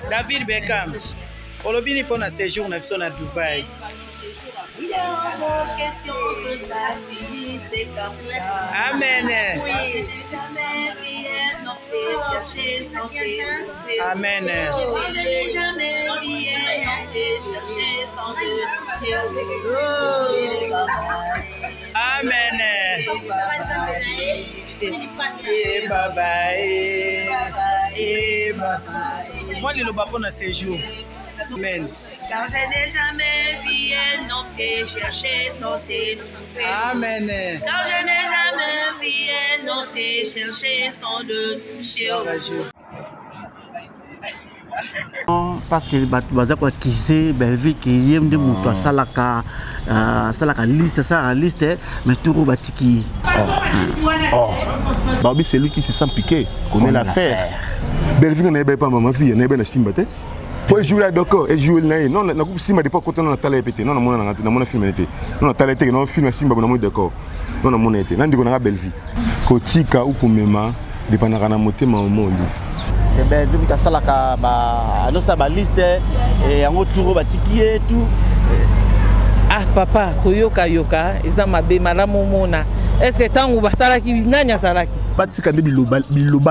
David Beckham. Olobini pour un séjour na biso na Dubaï. Il est hors de question que ça finisse comme ça. Amen. Oui, jamais rien n'en fait chercher sans te. Amen. Jamais rien n'en fait chercher sans Amen. Bye bye. Moi, le bas pour un séjour. Amen. Car je n'ai jamais rien non fait chercher sans te trouver. Amen. Car je n'ai jamais rien non fait chercher sans te toucher. Parce que baza kwa kise Belleville qui yem de muto salaka liste ça en liste mais tout batiki. Barbie c'est lui qui se sent piqué, connaît l'affaire. Belleville n'est pas maman fille, n'est pas Simba. Pour jouer là d'accord, et jouer là non na coupe Simba pas quand on a talé pété. Non na mona film été. Non na talé té non film Simba na mo d'accord. Non na mona été. Nandi ko na Belleville. Kotika ou komema dépendra na motema au monde. Et ben vu que ça la ka ba no sa ba liste et en autour batiki et tout. Ah papa koyoka yoka eza mabe malamu mona. Est-ce que tangu basalaki nanya salaki? Batika de biloba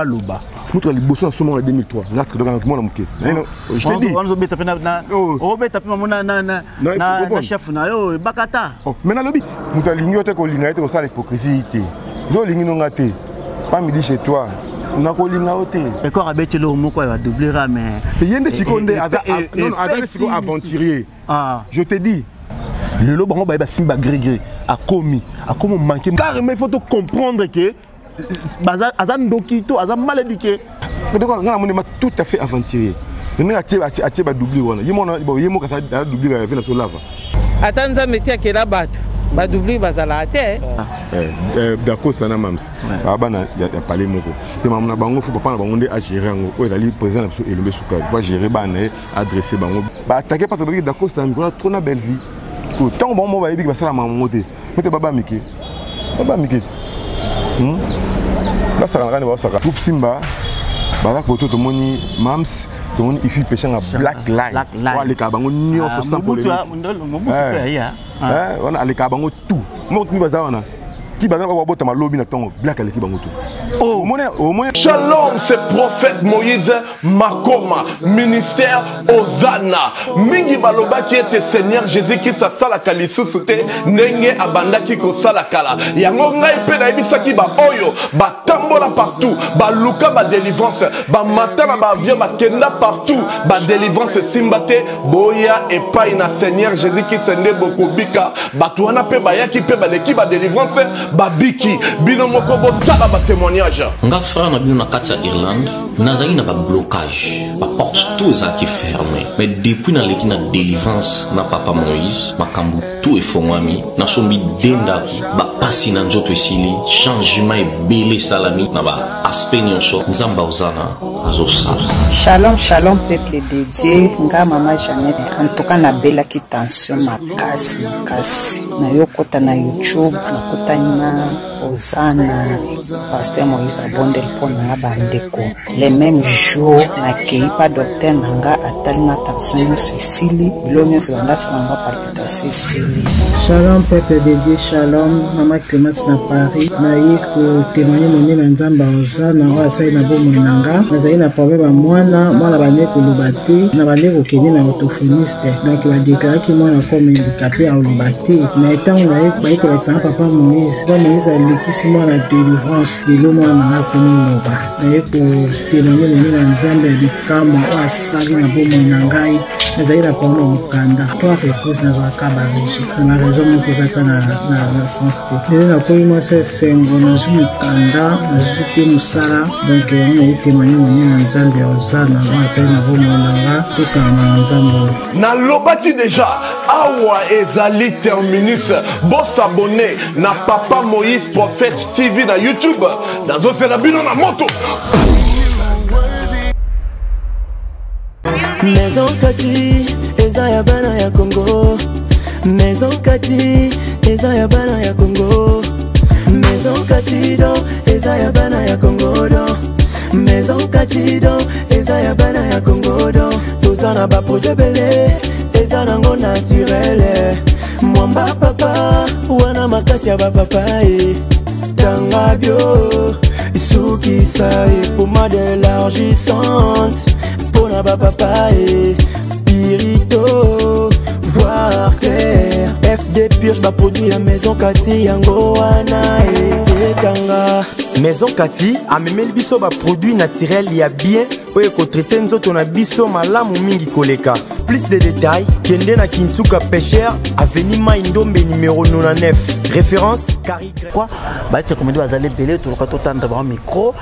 loba. Nous les bossons en ce moment en 2003. Là que dans mon amké. Je te dis. On zo beta na o beta pe mona na chef na yo bakata. Maintenant lobby. Nous aligner te ko linga te ko ça l'hypocrisie té. Zo lingi no ngate. Pas midi chez toi. On a collé là au thé. D'accord, avec le mot quoi va doubler mais. Il y a des secondes avec ce aventurier. Ah, je te dis. Le lobo on va simba gré a commis manquer. Car il faut comprendre que Azan Dokito, Azan malédiqué. Donc on a tout à fait aventurier. On a acheté doubler on. Yemo kata doubler avec la solava. Atanza metia ke la batu. Ba doubler bazala ate. D'accord ça na mams. Abana ya parler moko. Te mamna bango faut papa bango ndé a gérer ngo. O dali président et le souka. Va gérer bana adresser bango. Ba attaquer parce que d'accord ça on a trop na belle vie. Tant bon mo ba yebi ba sala mamote. Mete baba miki. Baba miki. Là ça rend pas ça. Coupe Simba. Bala poto to moni mams. Donc ici pêchant à black line. Voilà les cabango nion sur 100 pour les. On a les cabango tout. Moi tu vas ça on a. Tu vas voir bota ma lobby na tongo black les cabango tout. Au moins. Shalom, c'est prophète Moïse Makoma, ministère Ozana. Mingi baloba qui était Seigneur Jésus qui sa sala kalisu sute nenge abanda ki ko sala kala. Yango ngai pe na ibisa ki ba oyo ba tambola partout, ba luka ba délivrance, ba matana ba vient ba kenda partout, ba délivrance simbate boya et pas na Seigneur Jésus qui sende bokobika, ba tuana pe ba yaki pe ba leki ba délivrance ba biki bino moko bo tala ba témoignage. Nga frère na bino na kati ya Irlande nazali na ba blocage ba porte tout ezaki fermé mais depuis na leki na délivrance na papa Moïse makambu tout efongwami na sombi denda ba pasi na nzoto esili changement ebele salami na ba aspect nyonso nzamba ozana azosala. Shalom shalom peuple de Dieu nga mama Jeannette en tout cas na bela ki tension makasi na yokota na YouTube na kota na Ozana pasteur Moïse abondel pona bandeko les mêmes jours na keipa docteur nanga atalinga tension Cécile bilonyo zanda sanga palpitation Cécile. Shalom peuple de Dieu, shalom mama Clémence na Paris na yiko témoigner moni na nzamba Ozana wa sai na bomo nanga nazali na problème mwana bane kolobate na bane kokende na orthophoniste donc ba déclarer ki mwana comme handicapé a olobate na etango na yiko ba ko exemple papa Moïse alekisi mwana délivrance lelo mwana na konoloba na yiko témoigner moni na nzamba ya bikamwa wa sali na bomo na ngai nazali na problème mukanda toi réponse na zaka ba na raison moko ezata na sens te lelo na koyi moi c'est sengo na zu mukanda na zu pe musala donc on a témoigner moni na nzamba ya Ozana wa sai na bomo na nga to kana nzamba na lobaki déjà awa ezali terminus bon s'abonner na papa Moïse prophète TV na YouTube dans un bino na moto. Maison Kati ezaya bana ya Congo. Maison Kati ezaya bana ya Congo. Maison Kati do ezaya bana ya Congo do. Maison Kati do ezaya bana ya Congo do. na baproduit belé eza nango naturel mwamba papa wana makasi ya bapapa tanga bio sukisa pomade élargissante pona bapapa pirito voir clair FD Purge ba produit la maison Kati yango wana etanga maison Kati amemeli biso ba produit naturel ya bien oyo ko traiter nzoto na biso malamu mingi koleka. Plus de détails kende na Kintuka Pêcheur avenue Maindombe numéro 99 référence Carrie quoi bah c'est comme dit bazali belé tout le temps dans micro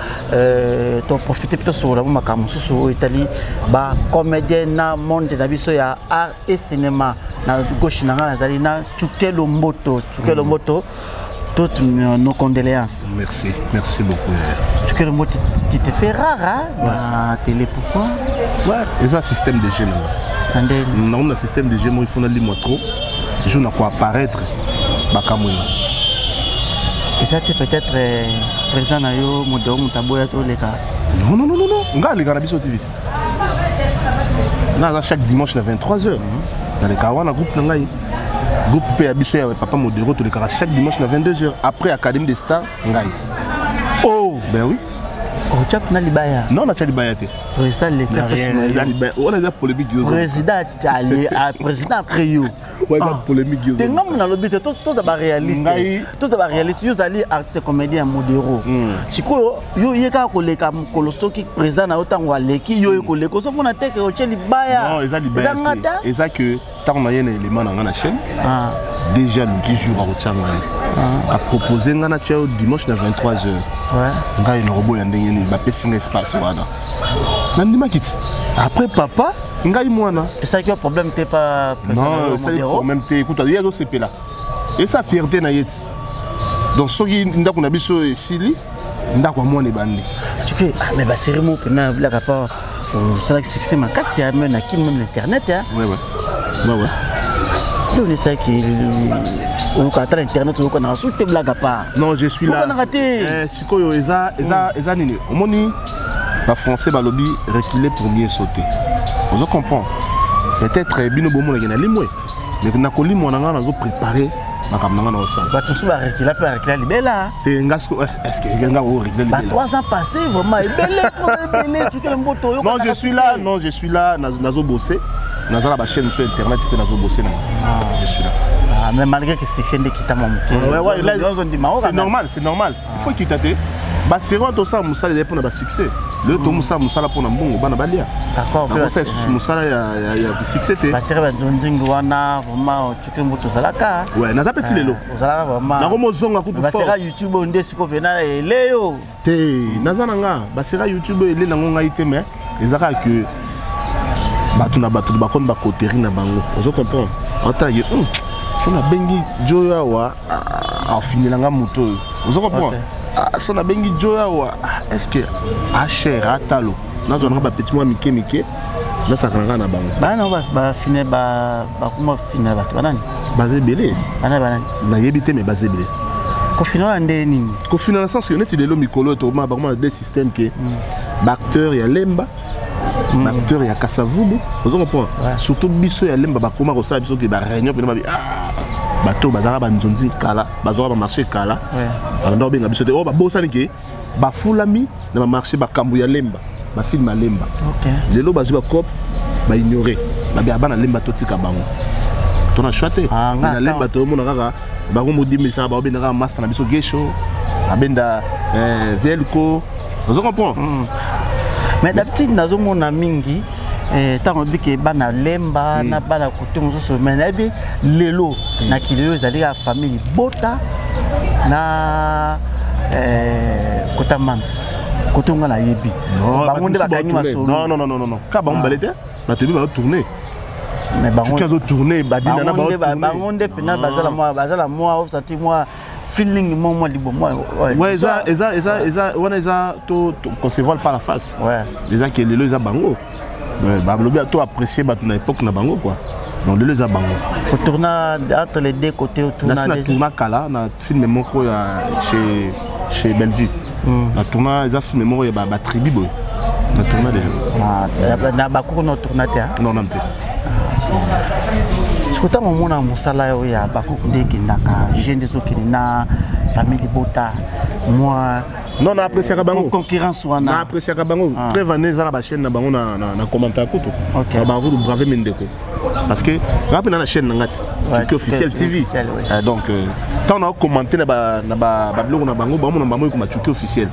to profiter plutôt sur la makambo sur Italie ba comédien na monde na biso ya art et cinéma na gauche na nazali na Chukelo Mboto toutes nos condoléances. Merci beaucoup. Chukelo Mboto tu te fais rare hein à télé pourquoi ouais c'est un système de jeu non un système de jeu il faut aller moi trop je n'ai pas apparaître bakamouna. Et ça peut-être présent na yo modo mutaboya to les cas. Non. Nga les gars na biso TV. Na chaque dimanche à 23h. Dans les kawana groupe na ngai. Groupe pe abiso ya papa modéro to les cas chaque dimanche à 22h après Académie des Stars ngai. Oh, ben oui. Oh, chap na libaya. Non, na libaya te. Président l'état on a des polémiques. Président président après yo. Ouais, polémique. T'es non na lobby tout d'abord réaliste. Tout d'abord réaliste, yo ali artiste comédien modéro. Siko yo yeka ko leka koloso ki président na autant wa leki yo ko leko so fona teke o cheli baya. Non, eza libaya. Eza que tant na yene élément na na chaîne. Déjà le qui jour au tchanga. A proposer ngana tchao dimanche à 23h. Ouais. Ngai no robo ya ndenge ni ba pesi espace wana. Nandima kit. Après papa ngai mwana. Et ça qui a problème t'es pas non, ça problème t'es écoute il y a d'autres CP là. Et ça fierté na yet. Donc soki ndako na biso sili ndako mwana bandi. Tu que mais ba série mo pena la rapport ça que c'est ma casse ya même na kin même l'internet hein. Ouais. Donc c'est qui on quand internet on connait sous te blague pas. Non, je suis là. Sikoyo eza nini. Omoni ba français ba lobby reculer pour mieux sauter. Vous comprenez? Peut-être bino bomo na limwe. Mais na kolimo na nga nazo préparer makamanga na osala. Ba tout ça reculer peut reculer libela. Te ngasko est-ce que nga o reculer libela? Ba 3 ans passés vraiment belé tu que le moto. Non, je suis là nazo bosser. Nazala ba chaîne sur internet pe nazo bosser na. Je suis là. Mais malgré que c'est chaîne qui t'a manqué. Ouais, là c'est normal. Il faut qu'il t'aide. Bah c'est vrai tout ça musala pour na succès. Le to musala pour na mbongo bana balia. D'accord. C'est musala ya succès te. Bah c'est vrai ndingo wana vraiment tu que moto salaka. Ouais, naza petit lelo. Salaka vraiment. Na komo zonga kutu fort. Bah c'est YouTube onde siko vena leo. Te, naza nanga. Bah c'est YouTube ele nango ngai te mais ezaka que batu ba kon ba koteri na bango. Vous comprenez? Ata ye sona bengi joya wa a finilanga moto. Vous comprenez? Sona bengi joya wa est-ce que a cher atalo nazo na ba petit moi mike na sakanga na bango. Ba na ba finir ba comment finir ba banani? Basé belé. Banani. Na yebité mais basé belé. Ko finir ndé nini? Ko finir na sens que net de lo mikolo to ma ba des systèmes que acteur ya lemba acteur ya kasavubu. Vous comprenez? Surtout biso ya lemba ba koma ko sa biso ke ba réunion pe ba bato bazara banzonzi kala bazora ba marché kala alors benga biso te o ba bosani ke ba fulami na ba marché ba kambu ya lemba ba film ya lemba OK lelo bazwa cop ba ignorer ba bia bana lemba totika bango tona choité na lemba to mona kaka ba ko modi misa ba benda ka massa na biso gesho abenda velco vous comprenez mais d'habitude nazo mona mingi tant que bana lemba na bana kotongo so mais lelo na kilelo ezali ya famille bota na kota mams kotonga na yebi bangonde bakangi masolo non ka bango balete batebi ba tourner mais bango tu as tourner badina na bangonde pena bazala moi au senti moi feeling moi libo moi ouais eza wana eza to concevoir par la face ouais déjà que lelo eza bango bah le bien tout apprécié bah na époque na bango quoi donc les abango au tourna entre les deux côtés au tourna na tourna kala na film moko ya chez Bellevue na tourna za film moko ya ba tribu boy Na tourna déjà. Na bakoko na tourna te. Non non te. Sikuta mona musala yo ya bakoko ndeki ndaka jeune soki na famille bota. Moi non na apprécier ka bango. Concurrence wana. Na apprécier ka bango. Prévaneza na ba chaîne na bango na commentaire kutu. OK. Ba vous braver Mendeko. Parce que rappelez dans la chaîne Nangati, tu officiel TV. Donc quand on a commenté na ba blog na bango, on a bango comme tu officiel.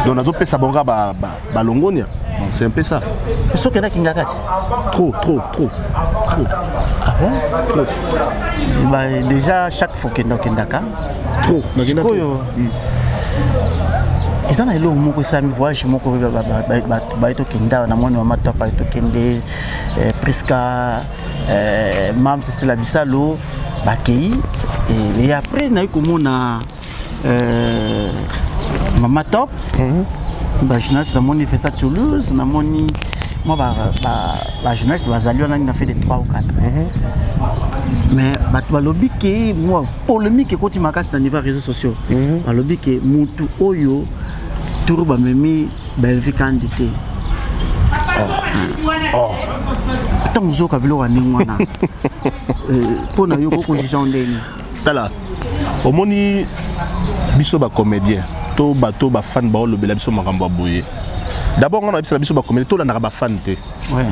Donc on a fait ça bonga ba longonia. C'est un peu ça. Ce que na kingakati. Trop. Ah bon? Trop. Bah déjà chaque fois que ndaka. Trop. Ils ont allé au Moko Sami voyage Moko Baito Kenda, na moni mama to Baito Kende, Priska, Mam c'est la Bissalo, Bakei et après na eu comme na Mama Top. Ba journaliste na moni festa Toulouse, na moni moi ba journaliste bazali on a fait des 3 ou 4. Mais ba lobby que moi polémique quand tu m'as dans les réseaux sociaux. Ba lobby que mutu oyo tour ba memi belvi candidaté. Tant muzo ka bilo wa ningwana. Pona yo ko position ndeni. Tala. Omoni biso ba comédien. To ba fan ba lobela biso makambo boye. D'abord on a biso ba comédien to la na ba fan te. Ouais.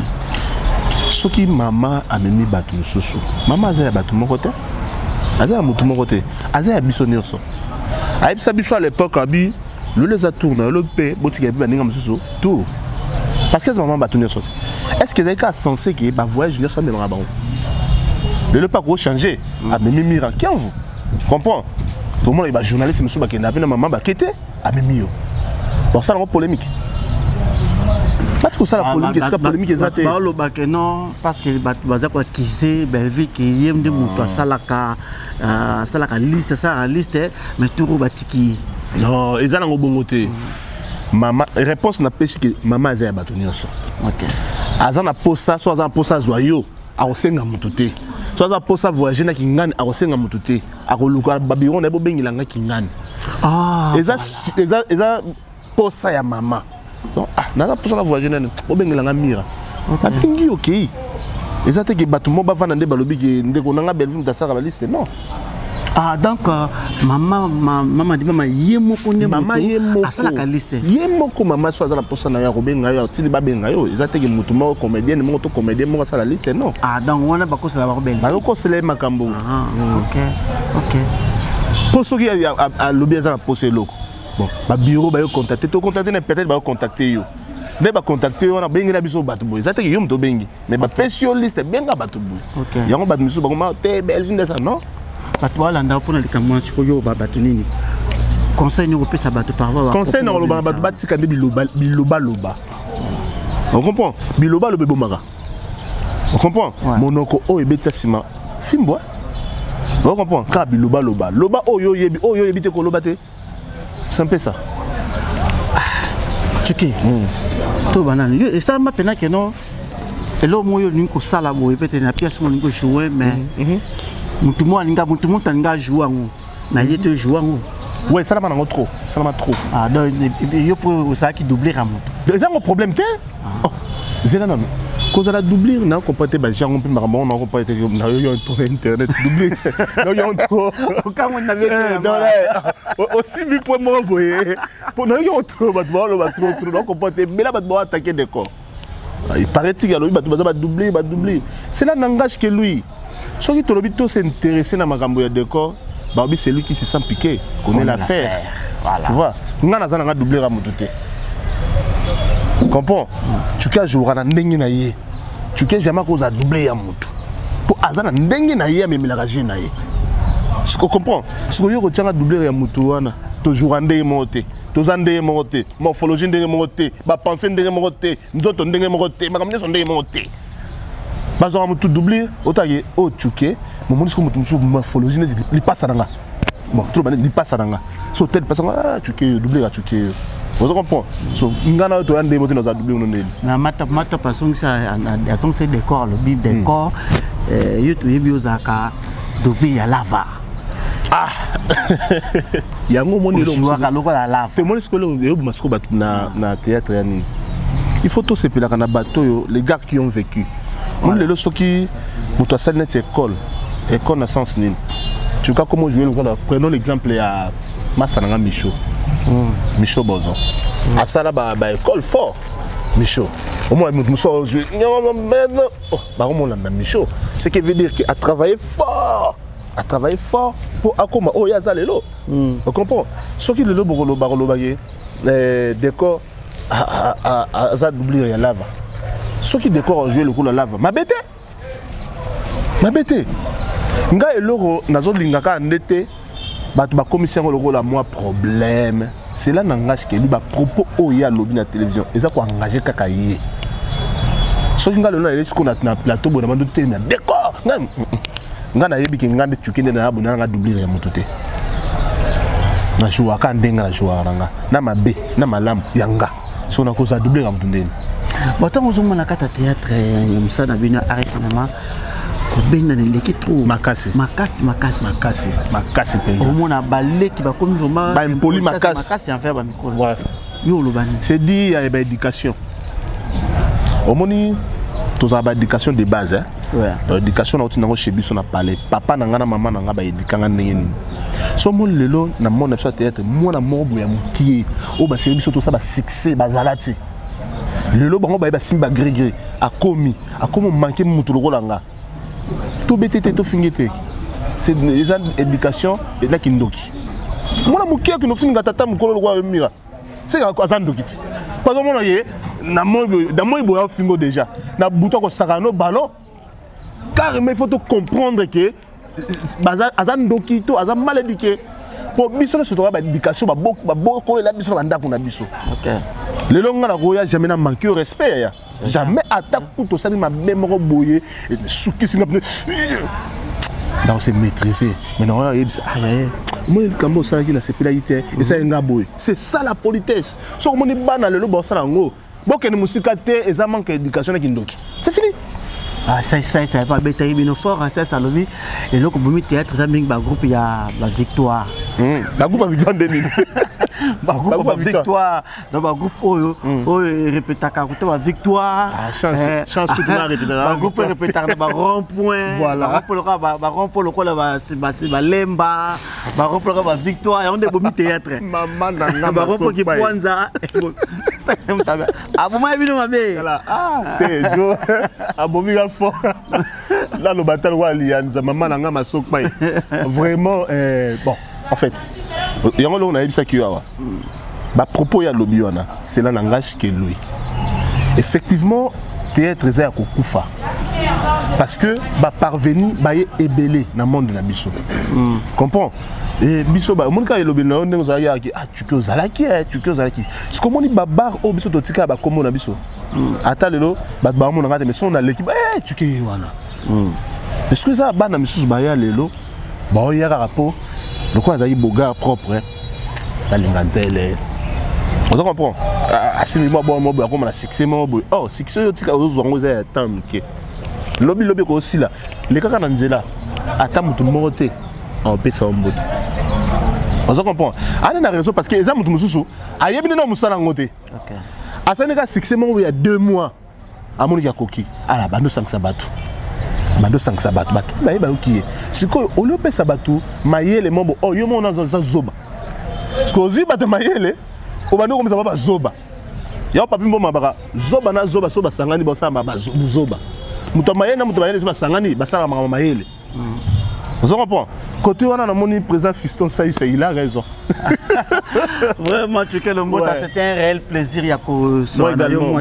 Soki mama amemi batu mususu. Mama azaya batu moko te. Azaya mutu moko te. Azaya biso nyonso. Aibisa biso à l'époque abi le les a tourné le pe botika bi baninga mususu tout. Parce que maman batu nyonso. Est-ce que Zaika censé que ba voyage nyonso me ngaba. Le pas ko changer. Amemi mira qui en vous. Comprends? Tout le monde est journaliste mususu ba kenda na maman ba kete amemi yo. Pour ça la polémique. Pas tout ça la polémique, est-ce que la polémique est zatée? Non, parce que baza quoi kisé belvi qui yem de mutu salaka liste ça liste mais tout batiki. Non, ils ont bongoté. Maman réponse na pêche que maman azaya batonyoso. OK. Azana posa soit azana posa zoyo a osenga mututé. Soit azana posa voyager na kingani a osenga mututé. A koluka babiron na bo bengilanga kingani. Ah. Eza posa ya maman. Donc, nana pour ça la voyager nene obengelanga mira apingi OK ezate ke batu mo bavana nde balobi ke ndeko nanga belvi mtasaka ba liste non. Donc maman dit maman yemoko ne maman yemoko asala ka liste yemoko maman so azala posa na ya kobenga yo tini babenga yo ezate ke mutu mo comédien mo to comédien mo asala liste non. Donc wana bakosa ba belvi bakosela makambo. OK poso ki a lobi azala posa loko. Bon, ba bureau ba yo contacter, to contacter na peut-être ba contacter yo. Mais ba contacter on a bengi na biso batu boy. Ça te yo mto bengi. Mais ba spécialiste benga batu boy. OK. Yango batu miso ba ma te belvin ça non? Batu wala nda pona likamwa siko yo ba batu nini. Conseil ni repesa batu par rapport. Conseil na loba batu batika de biloba loba. On comprend? Biloba lobe bomaka. On comprend? Monoko o ebetsa sima. Fimbo. On comprend? Ka biloba loba. Loba oyo yebi te ko loba te. C'est un peu ça. Tuki. Tout banane. Et ça m'a peine que non. Et là moi yo ninko sala boy peut-être na pièce mo ninko jouer mais mutu mo tanga jouer ngo. Na yete jouer ngo. Ouais, ça m'a trop. Ça m'a trop. Donc yo pour ça qui doubler à moto. C'est un problème te. Oh. C'est là non. Cause la doubler na comporter ba gens on peut maramo on comporter na yo pour internet doubler. Non yo trop. Quand on avait aussi bi pour moi boyer. Pour na yo trop ba trop non comporter mais là ba attaquer des corps. Il paraît-il que lui ba doubler. C'est là n'engage que lui. Ceux qui tolobito s'intéresser na makambo ya décor, ba c'est lui qui se sent piqué, connaît l'affaire. Voilà. Tu vois? Ngana za nga doubler à mututé. Comprends? Tu peux jouer à ndenge na ye. Tu peux jamais cause à doubler ya mutu. Pour azana ndenge na ye mais milagaje na ye. Tu comprends? Ce que yo tient à doubler ya mutu wana, to jouer ndenge moté, to zande moté, morphologie ndenge moté, ba penser ndenge moté, nzoto ndenge moté, makamne son ndenge moté. Bazo mutu doubler, otaye o tuke, mo moni ko mutu musu morphologie li passe nanga. Bon, trop bien, li passe nanga. So tel passe nanga, tuke doubler ya tuke. Vous comprenez? So ngana to ande moto na za double no ndeli. Na mata pasong sa atong se décor le bib décor yoto yebi ozaka double ya lava. Yango moni lo jouaka loko la lava. Te moni skolo yo masko bat na théâtre yani. il faut tout séparer dans bateau les gars qui ont vécu. On les lorsqu'ils qui pour ça net école na sens nini. Tu vois comment jouer prenons l'exemple à Massananga Michaud. Michaud Bozo. À ça là ba école fort. Michaud. Au moins nous sommes jouer. Bah on l'a Michaud. Ce qui veut dire qu'à travailler fort. À travailler fort pour akoma oh ya zalelo. On comprend. Ce qui le lo barolo bagé décor à ça d'oublier la lava. Ce qui décore jouer le coup la lave. Ma bête. Nga eloro nazo lingaka ndete ba commission le la moi problème. C'est là n'engage que lui ba propos o ya lobby na télévision. Et ça ko engager kaka yé. Ce qui nga le na qu'on a na plateau bon na te na décor. Nga na yebi ki nga de tukende na abona nga doubler ya mototé. Na joua ka ndenga na joua ranga. Na mabe na malam yanga. So na ko za doubler ya motundeni. Bon, on a un théâtre, ça n'a pas arrêté cinéma. Ben l'équipe trop. Makassi. Au moins on a balé qui va comme vraiment. Bah une poli Makassi en faire bah micro. Ouais. Yo le bani. C'est dit il y a une éducation. Au moins tous a éducation de base hein. Ouais. L'éducation na otina chez biso na parler. Papa na ngana maman na ngaba éduquer ndenge. So mon lelo na mon na théâtre moi na mobo ya mukie. O ba service tout ça ba succès ba zalati. Le lo bango ba simba gré a commis manquer mutu langa tout bété tout fingete c'est des éducation et na kindoki mona mukia ki no finga tata mukolo lo kwa mira c'est ka zandoki parce que mona ye na moi boya fingo déjà na buto ko sakano ballon car il faut comprendre que azandoki to azan mal éduqué pour biso se trouver ba éducation ba boko la biso banda ko na biso. OK. Le longa na roya jamais na manquer respect ya. Jamais attaque tout ça ma même boyer et souki singa. Là c'est maîtrisé. Mais non moi le cambo ça qui la sécurité et ça nga boy. C'est ça la politesse. So mon bana le bo ça ngo. Boke ni musika te eza manque éducation na kindoki. C'est fini. Ah ça pas bétail bino fort ça lobi et là comme théâtre ça bing ba groupe ya la victoire. La groupe victoire de nini. Ba groupe victoire dans ba groupe oyo répéta ka ba victoire. Ah chance tout na répéter. Ba groupe répéta ba rond-point. Voilà. Ba rond-point le quoi ba lemba. Ba rond-point ba victoire et on de bomi théâtre. Maman na ba rond-point qui Kwanza. Ah bon moi bino mabe. Ah t'es jo. Ah bomi fort. Là le bataille wa lianza maman na nga masok pai. Vraiment bon en fait yango lo na yebisa ki awa. Ba propos ya lobiona, c'est là langage que lui. Effectivement théâtre za ko kufa. Parce que ba parvenu ba ébélé dans monde na biso. Comprends? Et biso ba mon ka lobina on ndengo ya ki ah tu que ozalaki. C'est comme on dit babar o biso to tika ba komo na biso. Ata lelo ba ba mo na ngate mais son na l'équipe tu que wana. Est-ce que ça ba na misu ba ya lelo ba o ya rapport le quoi ça y boga propre ta linganzele. On comprend. Asimi mo bon mo comme la succès mo oh succès yo tika ozo ngo za tam ke. Lobby ko aussi là. Les kaka na nzela ata mutu moté on peut ça mbote. On comprend. Ana na raison parce que les amutu mususu ayebi na musala ngote. OK. Asani ka succès mo il y a 2 mois. Amoni ya koki. Ala bando 500 batu. Bando 500 batu. Ba yeba okiye. Siko olope sabatu mayele mombo oh yo mo na za zoba. Siko zi batu mayele o bando comme ça ba zoba. Ya papi mboma baka zoba na zoba so basangani ba samba ba zoba. Mutu mayele na mutu mayele so basangani basala mama mayele. Vous comprenez? Côté on a mon président Fiston Saïs, il a raison. Vraiment, tu que le mot, c'était un réel plaisir. Moi également.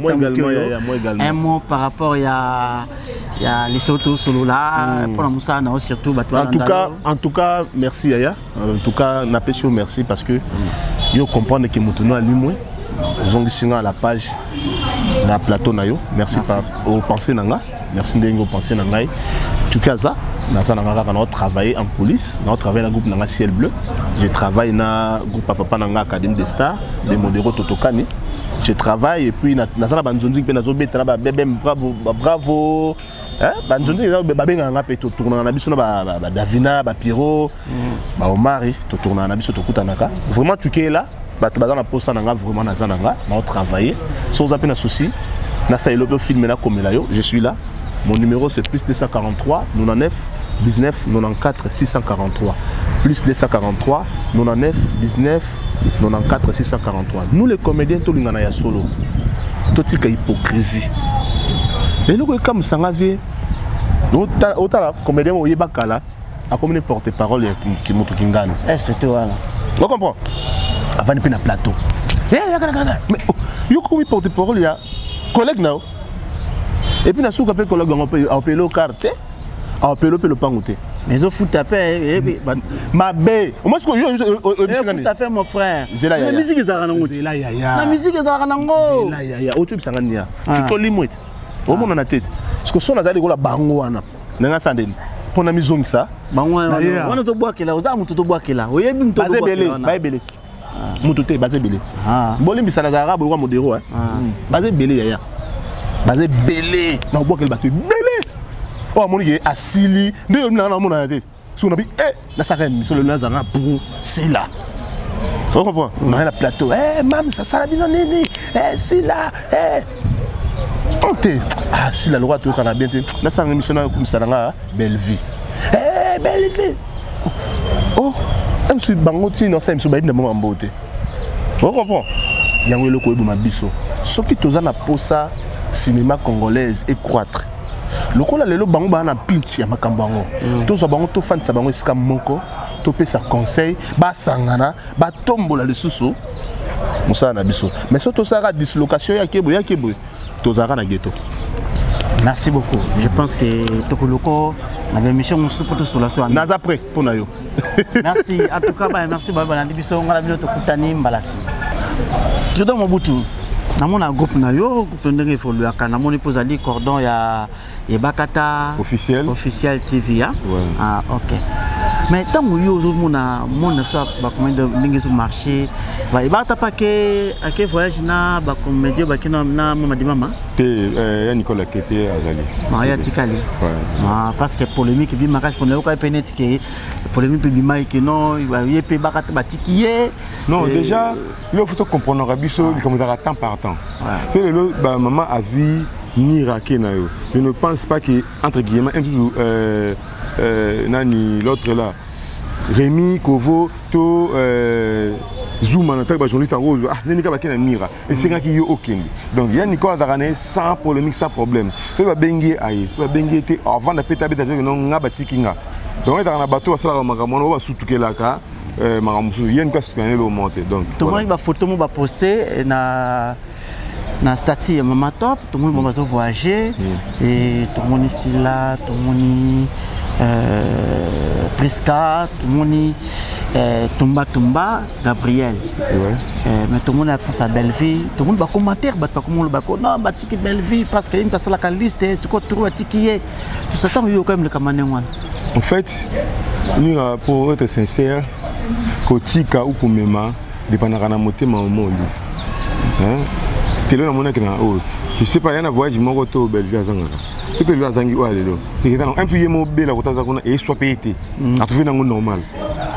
Un mot par rapport à les sautos solo là, pour la moussa, surtout. En tout cas, merci Yaya. En tout cas, Napesio, merci parce que vous comprenez que nous à Limoué. Nous avons à la page dans le plateau. Merci pour penser Nanga. Merci de vous penser Nanga. En tout cas, ça. Nous avons travaillé en police, nous avons travaillé dans le groupe Nanga Ciel Bleu. Je travaille dans le groupe Papa Nanga Académie des Stars, de Modero Totokani. Je travaille et puis nous avons Banzonzi qui bravo, bravo. Banzonzi qui est tourné en abyss, Davina, Piro, Omari, tourné en abyss, vraiment tu es là. bato baza na posa na nga vraiment naza na nga na travailler so oza pe na souci na sa elope film na komela yo je suis là mon numéro c'est plus 243 99 19 94 643 plus 243 99 19 94 643 nous les comédiens tolingana ya solo totika hypocrisie et nous comme sanga vie otala comédien oyeba kala a comme porte-parole qui montre kingani c'était voilà on comprend avant de prendre un plateau mais yo comme porte-parole ya collègue na et puis na souka pe collègue on peut appeler carte appeler le pangoté mais au foot tapé ma bé moi ce que yo foot tapé mon frère la musique ezaka nango la musique ezaka nango la ya otu bisangania tu to limite au monde na tête parce que son azali ko la bango wana nanga sandeni pona mizongisa bango wana to bwakela oza mutu to bwakela oyebi mutu to bwakela ba belé mutu te baze belé bolimbi sala za arabe ko modero baze belé yaya baze belé na bwakela batu belé oh mon yé asili nde yo na mona te so na bi na saka mi so le nazanga pour c'est là on comprend on a la plateau mam ça sala bino nini c'est là ah si la loi tout kana bien te na sanga mission na kumisalanga belle vie belle vie oh même si bangoti non ça me soba ina mama mbote on comprend yango eloko ebuma biso soki toza na posa cinéma congolaise et croître lokola lelo bango ba na pitch ya makambo yango tozo bango to fan sa bango esika moko to pesa conseil ba sangana ba tombola lisusu musala na biso mais so to sara dislocation ya kebo tozara na ghetto. Merci beaucoup. Je pense que Tokoloko la émission nous supporte sur la soirée. Naza prêt pour nayo. Merci en tout cas merci baba na biso ngala bino to kutani mbalasi. Je donne mon boutou. Na mona groupe nayo groupe ndenge évoluer kana moni pozali cordon ya Bakata officiel TV hein? Ouais. Ah OK. Mais tant que yo mon soit ba combien de ndenge sur marché ba ibata pa ke voyage na ba comédie ba kina na mama di mama te Nicolas Kete azali Maria Tikali ah parce que polémique bi makage pour ka penet ke polémique bi mai que non il va yepé Bakata ba tikié non déjà il faut comprendre rabiso comme ça temps par temps c'est le maman a vu ni raqué na yo. Je ne pense pas que entre guillemets nani l'autre là Rémi Kovo to Zouma na ba journaliste en rose ah neni ka ba kena mira et c'est qui yo aucun donc il y a Nicolas Darané sans polémique sans problème to ba bengi ayi to ba bengi te avant de péter beta non ngaba tikinga donc dans na bateau ça la makamona ba sutukela ka makamusu yen ka spanner le monter donc tout le monde ba photo mo ba poster na statut maman top tout le monde va voyager et tout le monde ici là tout le monde Prisca tout le monde Tumba Gabriel mais tout le monde a sa belle vie tout le monde va commenter bah comment le bako non bah tiki belle vie parce que il passe la liste c'est quoi trouver tiki tout ça tant yo quand même le kamanen en fait pour être sincère kotika ou pour mema dépendra na motema au monde hein télé na mona kena oh je sais pas yana voyage moko to belle vie azanga tu peux lui azangi wa lelo tikita un peu yemo bela kotaza kuna et soit pété a trouvé nango normal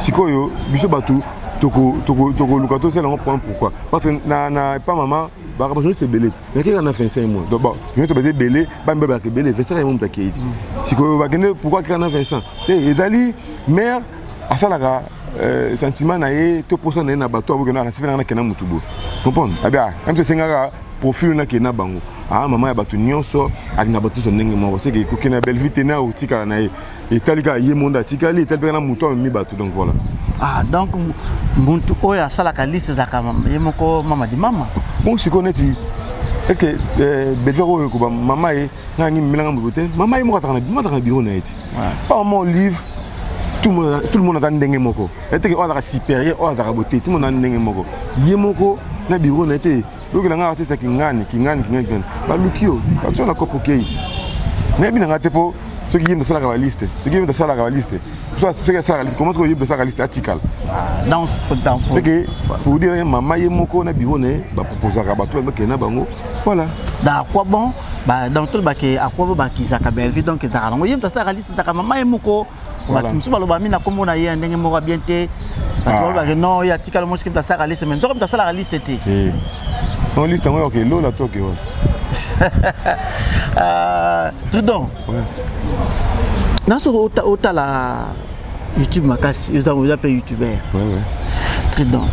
sikoyo biso batu toko lukato c'est là on prend pourquoi parce que na pas maman ba ka c'est belé mais qui en a fait 5 mois donc bon je te dire belé ba mbeba ke belé 25 mois mutaki sikoyo ba kende pourquoi qui en a fait ça et dali mère asalaka sentiment na ye to posa na bato aboke na sifena na kena mutubo comprendre abia même sengaka profil na kena bango ah maman ya bato nyonso ali na bato so ndenge moko c'est que kokena belle vie tena otika na ye etalika ye monde atikali etalika na muto mi bato donc voilà ah donc muntu oya salaka liste za kama ye moko mama di mama bon si connaîti et que belle vie ko mama ye ngani milanga mutote mama ye moko ataka biro na eti pas mon livre tout le monde a ndenge moko était on a supérieur on a beauté tout le monde a ndenge moko ye moko na biro na été donc la nga artiste kingani ba lukio ba tona kopokei mais bi na ngate po ceux qui aiment ça la liste, ceux qui aiment ça la liste. Soit ceux qui ça la liste, comment est-ce que vous ça la liste article? Dans c'est que pour dire maman yemoko na bione ba proposer ka bato ba kena bango. Voilà. Da quoi bon? Bah dans tout ba ke à quoi ba ki za ka belvi donc ta rango yem ça la liste ta maman yemoko. Ba tumsu ba lo ba mina kombo na ye ndenge moko bien te. Ba non ya article mo qui ça la liste mais comme ça la liste te. On liste moi OK, lo la to que tout donc. Dans ce autant la YouTube makasi, ils ont appelé youtubeur. Très donc.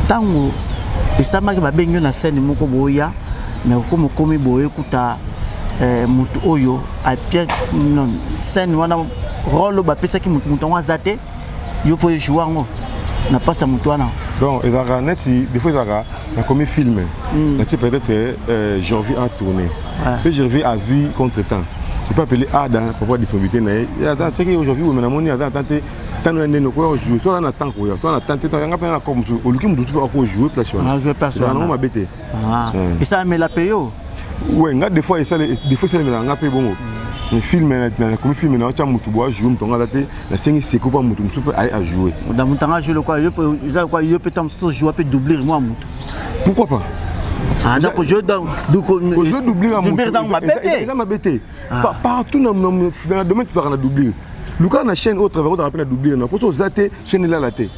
Tango et ça m'a ba benyo na scène moko boya, mais comme komi boye kuta mutu oyo a bien non scène wana rôle ba pesa ki mutu wa zate yo po jouer ngo na pas sa mutu wana. Donc et dans net des fois ça a comme film. Na tu peut-être janvier a tourné. Puis janvier a vu contre-temps. Tu peux appeler Ada pour pouvoir disponibilité. Attends, c'est qu'aujourd'hui, on a monnaie, attends, tant on est quoi jouer, soit on attend quoi, soit on attend, on a pas comme au lieu de tout jouer place. Ah, jouer place. On m'a bêté. Ah. Et ça met la payo. Ouais, des fois ça met la paye bon. Un film comme film na cha mutu bois jouer mutu ngala te na sengi seko pa mutu mutu aller à jouer. Dans mutu ngala jouer le quoi, il peut tam jouer peut doubler moi mutu. Pourquoi pas? Ah donc je doubler dans ma bête. Ça m'a bêté. Partout dans le domaine tu vas doubler. Le cas na chaîne autre va rappeler doubler na pour ça zaté chaîne là la tête.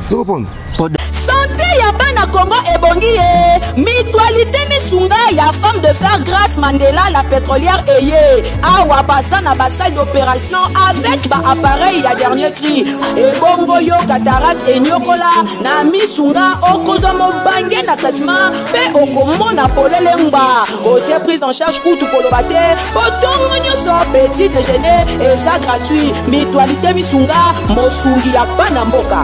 Tu comprends? Santé ya bana Congo ebongi e mutualité misunga ya femme de fer Grâce Mandela la pétrolière eye awa basa na basa d'opération avec ba appareil ya dernier cri ebongo yo cataracte enyokola na misunga okoza mobange na traitement pe okomona polele mba côté prise en charge kutu kolobate otongo nyoso petit déjeuner eza gratuit mutualité misunga mosungi ya bana mboka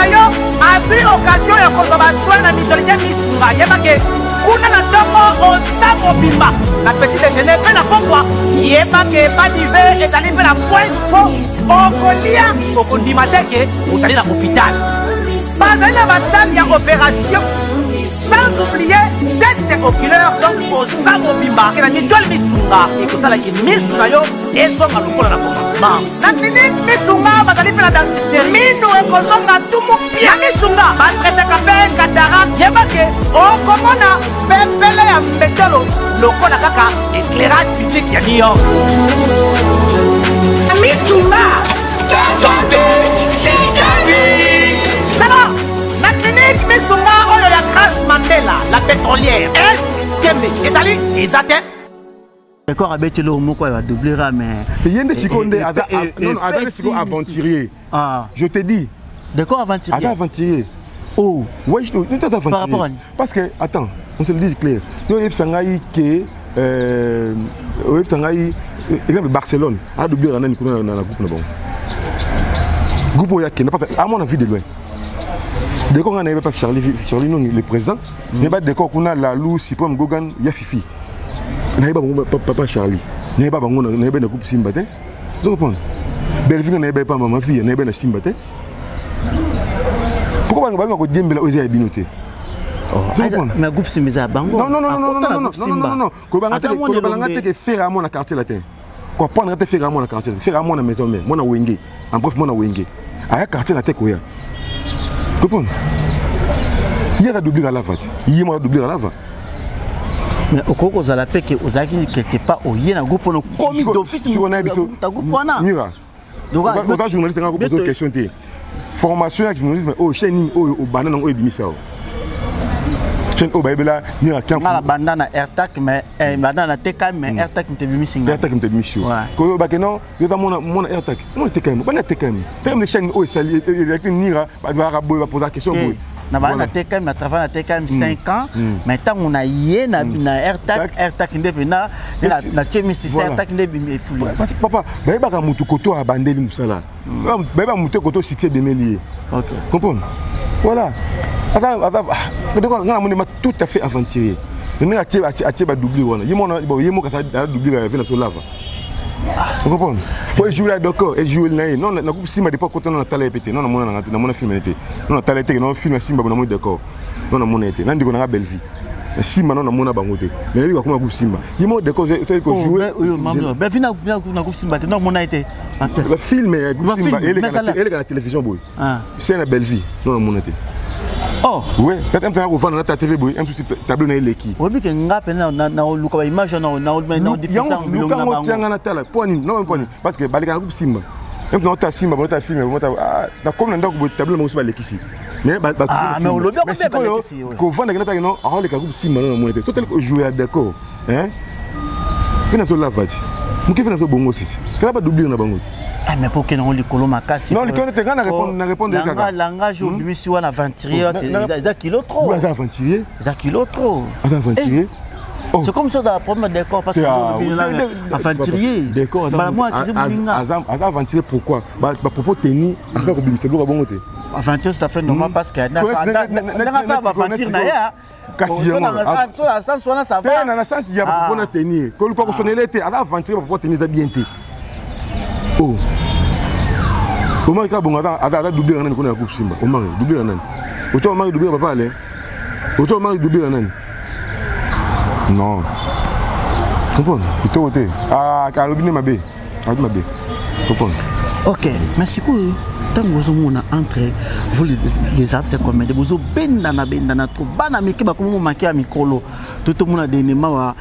yo avi occasion ya kozwa soin na mutualité misunga yebake kuna na ntongo oza mobimba na petit déjeuner mpe na pokwa yebake badive ezali mpe na pointe po okolia okondima te ke ozali na hôpital bazali na basale ya opération sans oublier test oculaire donc oza mobimba ke na mutuelle misunga ekosalaki misu na yo ezonga lokola na commencement na clinique misunga bazali mpe na dentiste mino ekozonga tumu pia na misunga batretaka mpe cataracte yebake okomona pepele ya mbetelo lokola kaka éclairage public ya New York na misunga santé c'est gagné. Alors na clinique misunga oyo ya Grâce Mandela la pétrolière est ezali ezate. D'accord, avec le mot quoi va doubler mais il y a des secondes non aventurier. Ah, je te dis. D'accord, aventurier. Aventurier. Oh, ouais, je par rapport à parce que attends, on se le dit clair. Yo yebsangai que yebsangai exemple Barcelone a doublé dans la coupe na bon. Groupe ya qui n'a pas à mon avis de loin. Dès qu'on n'avait pas Charlie non le président, mais pas dès qu'on a la Lou Sipom Gogan ya Fifi. N'avait pas papa Charlie. N'avait pas bango n'avait pas de coupe Simba te. Tu comprends? Belgique n'avait pas maman fille n'avait pas de Simba te. Pourquoi on va pas dire aux aides binoté? Mais groupe Simba bango. Non. Ko balanga te faire à mon quartier latin. Ko prendre te faire à mon quartier, faire à mon maison mais mon wenge. En bref mon wenge. À quartier latin ko ya. Tu comprends? Il y a doublé à la vate. Il y a doublé à la vate. Mais au Congo, vous allez payer aux aguilles quelque part au Yen, un groupe commis d'office. On a Mira. Donc, on journaliste qui a posé une question. Formation avec journalisme au chaîne au banane au Ebimisa. Chaîne au Babela, Mira qui a la bandana AirTag, mais bandana TK, mais AirTag qui te bimissing. AirTag qui te bimissing. Koyo Bakeno, il y a mon AirTag. Mon TK, mon TK. Terme de chaîne au Sali, avec une Mira, va poser la question. Na bana TKM na travail na TKM 5 ans mais tant on a yé na AirTag ndebe na chemisi AirTag ndebe efuli papa ba ka mutu koto abandeli musala ba mutu koto succès de meli. OK comprends voilà attends ngana mon tout à fait aventurier ne atie ba doubler wana yemo ka doubler avec na lava. Tu comprends? Pour jouer d'accord et jouer là non na coupe Simba pas côté na tala pété non na mon film était non na tala était non film Simba na mon d'accord non na mon été nan diko na belle vie Simba non amona bango te. Mais lui comme groupe Simba. Il m'a déco jouer. Ben vina groupe Simba non mona été. Le film groupe Simba et la télévision boy. C'est une belle vie. Non mona te. Oh, ouais, quand on a ouvert ta TV boy, un petit tableau na l'équipe. Oui, que ngapé na luka image na diffusion bilonga na bango. Tianga na tala, poni, non poni parce que balika groupe Simba. Même quand ta Simba, ta film, na comme na ndako tableau mo ba l'équipe. Mais mais on lobby on ba l'équipe. Ko vanda na ta non, ah le groupe Simba non monete. Total jouer d'accord, hein? Fina to lavati. Mu ke fina to bongo site. Kala ba doubler na bango. Ah mais pour que non les colons makasi. Non, les colons te répondre langage obligé ou aventurier c'est ça kilo trop. Vous aventurier? Ça kilo trop. Aventurier? C'est comme ça dans le problème décor parce que aventurier. Décor. Moi qui c'est moninga. Aventurier pourquoi? Ba propos tenir encore obimse go bongo te. Aventurier c'est fait normal parce que dans ça va aventure na ya. Kasi yo. Ça va. Na sens il y a propos tenir. Ko ko sonner te aventurier propos tenir ça bien te. Oh. Comment il a bon à doubler un an qu'on a groupe Simba. Au mari doubler un an. Autant mari doubler papa aller. Autant mari doubler un an. Non. Comprends? Il t'a ôté. Ah, Caroline m'a bé. Ah, m'a bé. Comprends? Ok, merci beaucoup. Tant que vous êtes entre vous les artistes comme des vous bendana trop banami qui va comme manquer à micro tout le monde a des éléments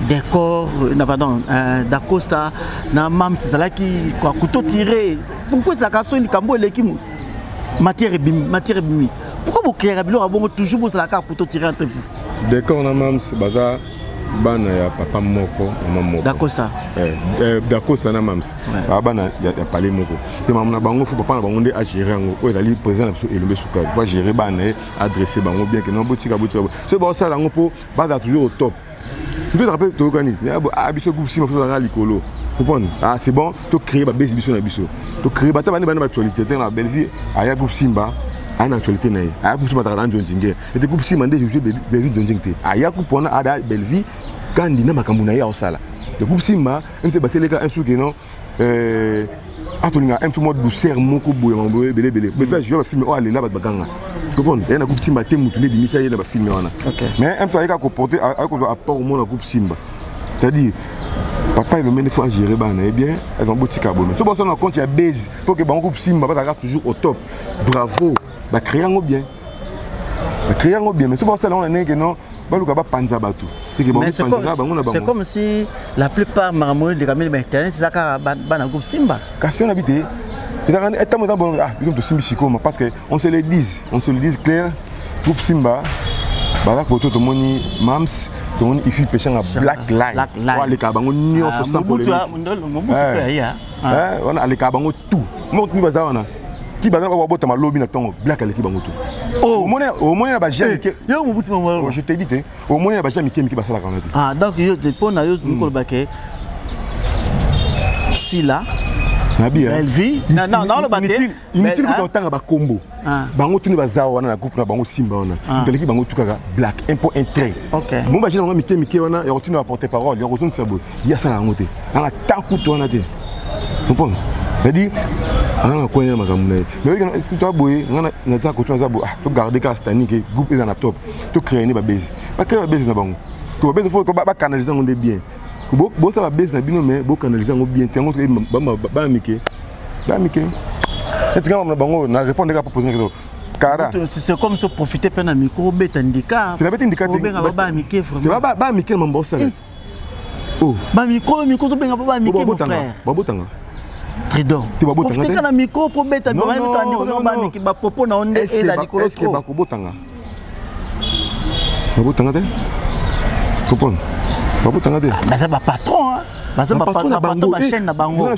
décor pardon d'Acosta na mam c'est là qui quoi couteau tiré pourquoi ça casse une cambo l'équipe matière bimi pourquoi vous créez bon toujours vous la carte couteau tiré entre vous décor na mam c'est bazar bana ya papa moko mama moko d'Acosta d'Acosta na mams bana ya parler moko et maman na bango faut papa na bango ndé à gérer ngo o ezali président na biso elombe suka faut gérer bana adresser bango bien que non botika c'est bon ça lango po bana toujours au top tu peux te rappeler to kani ah biso groupe Simba faut na likolo comprendre ah c'est bon to créer ba base biso na biso to créer ba tabana ba actualité dans la belle vie aya groupe Simba en actualité na aya groupe Simba ta ndonjinge et groupe Simba ndé je belle vie ndonjinge aya groupe on a belle vie quand dina makambo na ya osala le groupe Simba mte bateleka un truc non atolinga un tout mode douceur moko boye mamboye belé mais je vais filmer oh aller là baganga comprendre et na groupe Simba te mutu ne dimisa yena ba filmer wana mais un truc à comporter à rapport au monde groupe Simba c'est-à-dire papa il me faut gérer bana et bien elles ont boutique à bonne so bon ça on compte ya base pour que bon groupe Simba va toujours au top bravo ba créer ngo bien mais so bon ça on est que non c'est comme si la plupart marmots de caméras internet c'est ça ban groupe Simba kasi on habite parce que on se le dit clair groupe Simba bala ko to moni mams to moni ici pêchant à black line les kabango nyonso sans problème on a les kabango tout mo ni bazana ti baza ba bota malobi na tongo black aleki bango tout au moins ba jami ke yo mo buti mo je te dis te au moins ba jami ke basala kana tout ah donc yo te pona yo nikolo baké si là belle vie non le baté inutile ko tanga ba combo bango tout ni baza wana na groupe na bango Simba wana teleki bango tout kaka black un point un trait OK bon ba jina mike wana ya continue à porter parole ya retourne sabo ya sala ngote na tanku to wana te comprends c'est-à-dire on a connu ma gamme mais tu dois boyer on a ça que tu as beau tu garder castani que groupe est dans la top tu créer ni ba base pas créer base na bango tu base faut ba canaliser on bien bon ça va base na bino mais bon canaliser on bien tengo ba mike est-ce que on bango na répondre à proposer quelque c'est comme se profiter pendant micro bet indica tu l'avais indiqué ba mike vraiment ba mike mambo ça oh ba micro so benga ba mike mon frère babotanga Tridon. Tu vas botter. Tu as micro pour mettre ba miki ba popo na onde eza likolo trop. Est-ce que ba ko botanga? Ba botanga te? Comprendre. Ba botanga te. Ba ça ba patron hein. Ba ça ba patron ba chaîne na bango.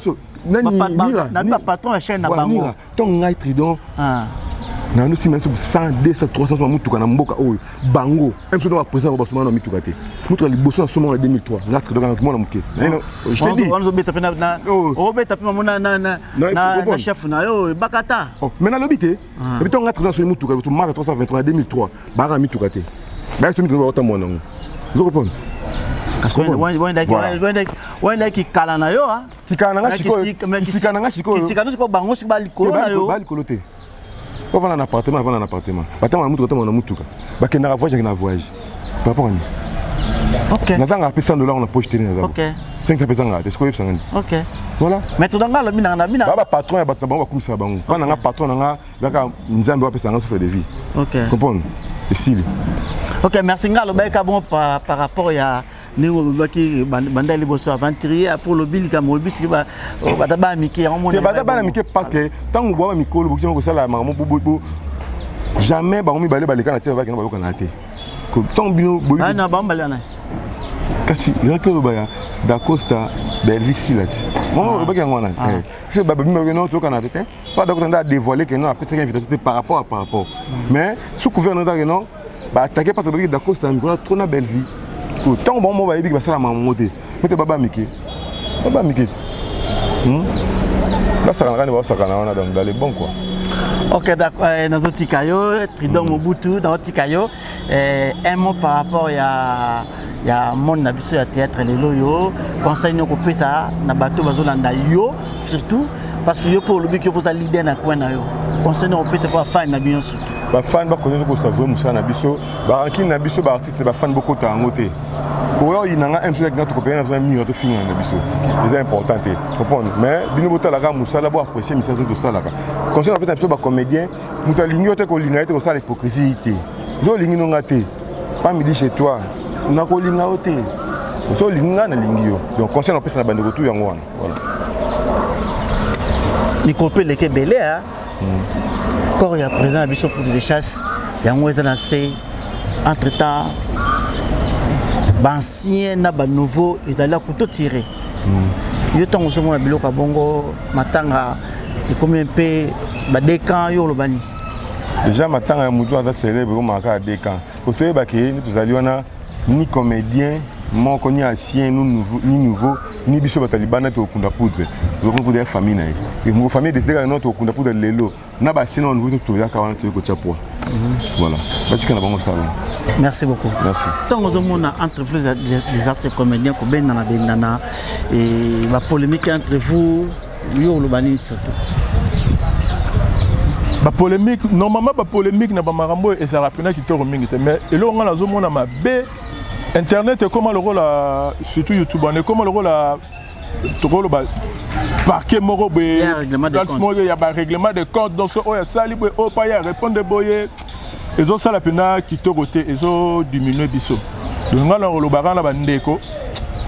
Na patron la chaîne na bango. Ton ngai Tridon. Ah. Na nous si même 100 200 300 mutuka na mboka oyo bango même si on va présenter ba soma na mutuka te mutuka liboso na soma en 2003 na Tridon na mona muke je te dis on beta pena na o beta pena mona na chef na yo bakata mais na lobité et puis on a Tridon sur mutuka to mara 323 en 2003 bara mutuka te ba to mutuka ba mona ngo vous comprenez wenda ki kala na yo ha ki kala na ngashiko bango si ba likolo na yo ba likolo te On va dans un appartement, on va dans un appartement. Attends, on va dans mutuka. Bah que na voyage, na voyage. Par rapport à nous. OK. Na tanga $100 on a poche télé na. OK. 500 ngate, est-ce que vous savez? OK. Voilà. Mais tout dans la mina. Baba patron ya batna bango comme ça bango. Pas na patron na nga nzambe wa pesa nga souffle de vie. OK. Comprendre? C'est si. OK, merci ngalo ba ka bon par rapport ya Néo Baki Banda Liboso aventurier pour le bill comme le bus qui va bataba miki en mon. Bataba miki parce que tant on boit miko le bouki ko sala mama bobo jamais ba mi balé balé kana te ba kana ba kana te. Ko tant bino bobo. Ah na ba balé na. Kasi yako ba da Costa Belvisi là. Moi ba kana ngwana. C'est ba bino no to kana te. Pas donc on a dévoilé que non après cette invitation par rapport. Mais sous couvert non non ba attaquer parce que da Costa mi ko trop na Belvisi. Tant bon moi va ça la maman mais baba miki là ça on dans les bons quoi. OK d'accord dans notre caillou Tridon Mobutu dans notre caillou un mot par rapport ya mon habitation à théâtre les loyo conseil nous couper ça na bateau bazolanda yo surtout parce que yo pour le but que vous a leader na coin na yo conseil nous couper c'est pas fan na bien surtout ba fan ba connaître ko ça vraiment ça na biso ba ranking na biso ba artiste ba fan beaucoup ta ngote pour il nanga un truc dans to copier na minute to finir na biso c'est important comprendre mais bino bota la ga musala bo apprécier message de ça là conseil en fait un peu ba comédien muta lignote ko linga te ko ça l'hypocrisie té zo lingi no ngate pas midi chez toi na ko linga oté zo linga na lingio donc conseil en fait na bande retour yango wana voilà ni copé les belé hein corps ya présent à biso pour de chasse yango eza na se entre temps ancien na ba nouveau ezali couteau tiré yo tango so mona biloko bongo matanga et combien peu ba décan yo lo bani déjà matanga mutu ata célèbre comme aka décan koto ba ke ni tozali wana ni comédien mon connu ancien ni nouveau ni biso batalibana to kunda poudre donc pour des familles na et mon famille décidé que non to kunda poudre lelo na ba sinon nouveau to ya kawana to ko chapo voilà batika na bango salon. Merci beaucoup. Merci. Tant que on a entreprise des artistes comédiens ko ben na bendana et la polémique entre vous yo lo bani surtout ba polémique normalement ba polémique na ba marambo et ça rapena qui to mingi mais elo nga na zo mona ma be internet est comment le rôle surtout YouTube on est comment le rôle le parquet moro be il y a un règlement de compte donc oh ya sali boy oh pas ya répondre boyer ils ont ça la pena qui te côté ils ont diminué biso donc nga le barana ba ndeko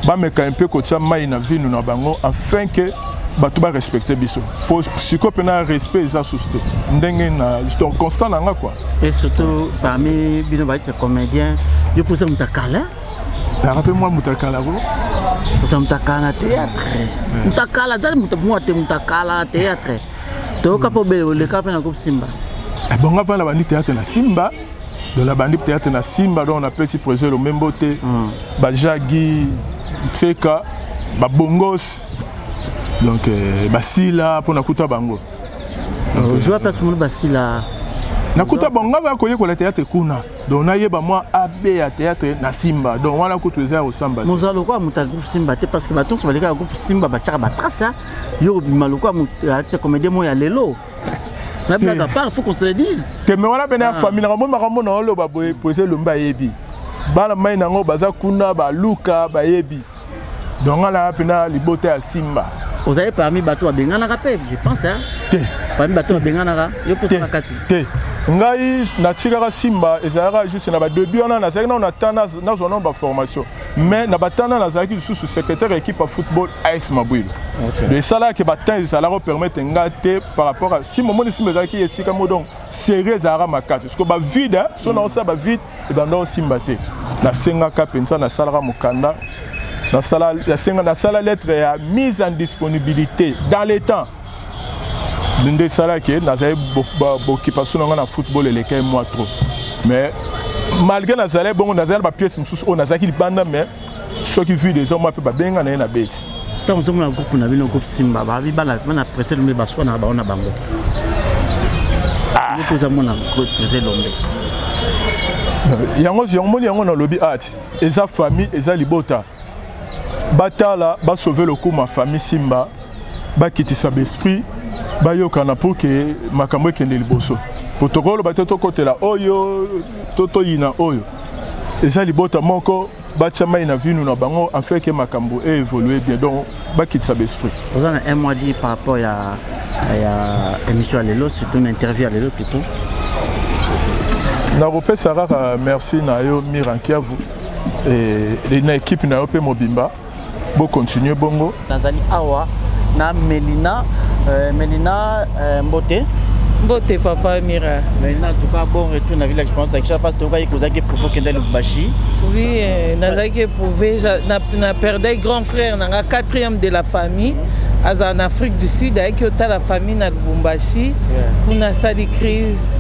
ba meka un peu kotia mai na vie na bango afin que batu ba respecter biso pour psycho pena respect ça susté ndenge na donc constant na nga quoi et surtout parmi bino ba être comédien yo poser mutakala rappelle-moi mutakala go mutakala théâtre mutakala dal mutakala théâtre to ka po be le ka pena ko simba bon avant la bandi théâtre na simba de la bandi théâtre na simba donc on appelle si projet le même beauté ba jagi tseka ba bongos donc basila pour nakuta bango je vois pas ce monde basila nakuta bango va koyer ko la théâtre kuna donc na yeba moi AB ya théâtre na simba donc wana ko tuza au samba mozalo kwa muta groupe simba te parce que baton so baleka groupe simba ba tchaka ba trace yo maloko muta comédien mo ya lelo na blague part faut qu'on se le dise que me wana bena famille na makambo na lo ba boye poser le mba yebi bala mai nango baza kuna ba luka ba yebi donc ala pena libote ya simba. Vous avez parmi bateau à Bengana Rapé, je pense hein. Parmi bateau à Bengana, yo pour ça kati. Ngai na tigara simba ezara juste na ba début on a ça on attend na zone ba formation. Mais na batana na zaki sous secrétaire équipe à football AS Mabouil. Le salaire que batan ça la permettre ngate par rapport à si moment simba zaki esika modon serré zara makasi. Parce que ba vide son on ça ba vide et dans simba te. Na senga ka pensa na salara mukanda. La salle lettre est mise en disponibilité dans les temps. L'une des salles qui est dans le football et les mois trop. Mais malgré la salle, bon, on a des pièces on a des bandes, mais ceux qui vivent des hommes peuvent bien gagner la bête. Tant que nous avons un groupe Simba, on a pressé le Mébassois dans la bango. Nous avons un groupe pressé l'homme. Il y a un lobby art, et sa famille, et sa libota. Batala, ba sauver le coup ma famille Simba, ba quitter sa esprit, ba yo kana pour que makambo kende liboso. protocole bateto kotela oyo toto yina oyo eza libota moko batia mai na vinu na bango en fait que makambo et évoluer bien donc bakitsa l'esprit. Vous avez un mois dit par rapport à émission à l'élo, surtout une interview à l'élo plutôt. Na repé Sarah merci na yo Mirankiavu et na équipe na yo pe mobimba bo continuer bongo. Nazali awa na Melina Mbote. Mbote papa Mira. Melina en tout cas bon retour na village je pense que chaque fois tu vas kozaki pour que ndele Bashi. Oui, nazaki éprouvé na perdé grand frère na 4e de la famille. En Afrique du Sud, avec la famille na Lubumbashi, on a sali crise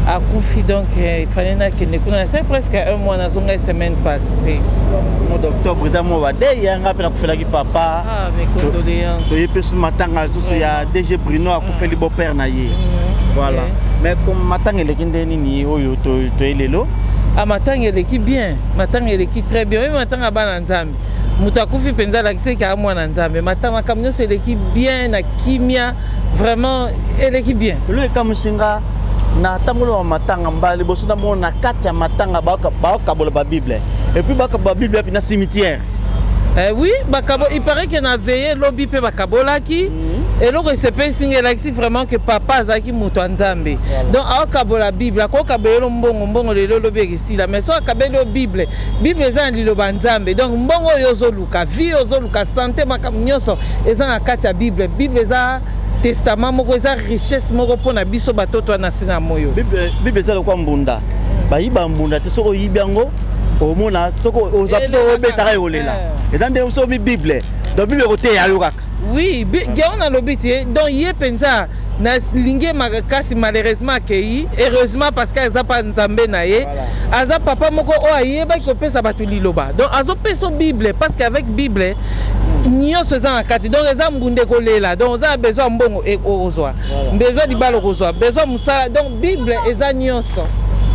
à Koufi, donc il fallait que c'est presque un mois dans une semaine passée. Au mois d'octobre, il y a un rappel à Koufi papa. Ah, mes condoléances. Il y a ce matin, il y a DG Bruno à Koufi le beau-père naïe. Voilà. Mais comme matin, il y a qui est là. Ah, matin, il est bien. Matin, il est très bien. Même matin, à Bananzam. Moutakufi penza la kise ka mwana nzambe matama kamnyo c'est l'équipe bien na kimia vraiment l'équipe bien le kamusinga na tamolo matanga mbali boso na mona kati ya matanga ba kabola ba bible et puis ba bible puis na cimetière oui il paraît qu'il a veillé lobby pe bakabola ki et là c'est pas signé là vraiment que papa azaki muto nzambe donc a kabola bible ko kabelo mbongo le lobby ici là mais so kabelo bible za lilo banzambe donc mbongo yozo luka vie yozo luka santé makamnyoso eza na kati ya bible za testament moko eza richesse moko pona biso batoto na sina moyo bible za kwa mbunda bayiba mbunda te soko yibango omona toko ozapso obetaka yolela etande so bible donc bible côté ya yokaka oui on a l'obité donc yé penza na lingé makasi malheureusement accueilli heureusement parce que aza pa nzambe na ye aza papa moko o ayeba ko pesa batu liloba donc azo pesa bible parce qu'avec bible nyonso eza na kati donc eza mbunde kolela donc oza besoin mbongo e ozwa besoin libalo kozwa besoin musala donc bible eza nyonso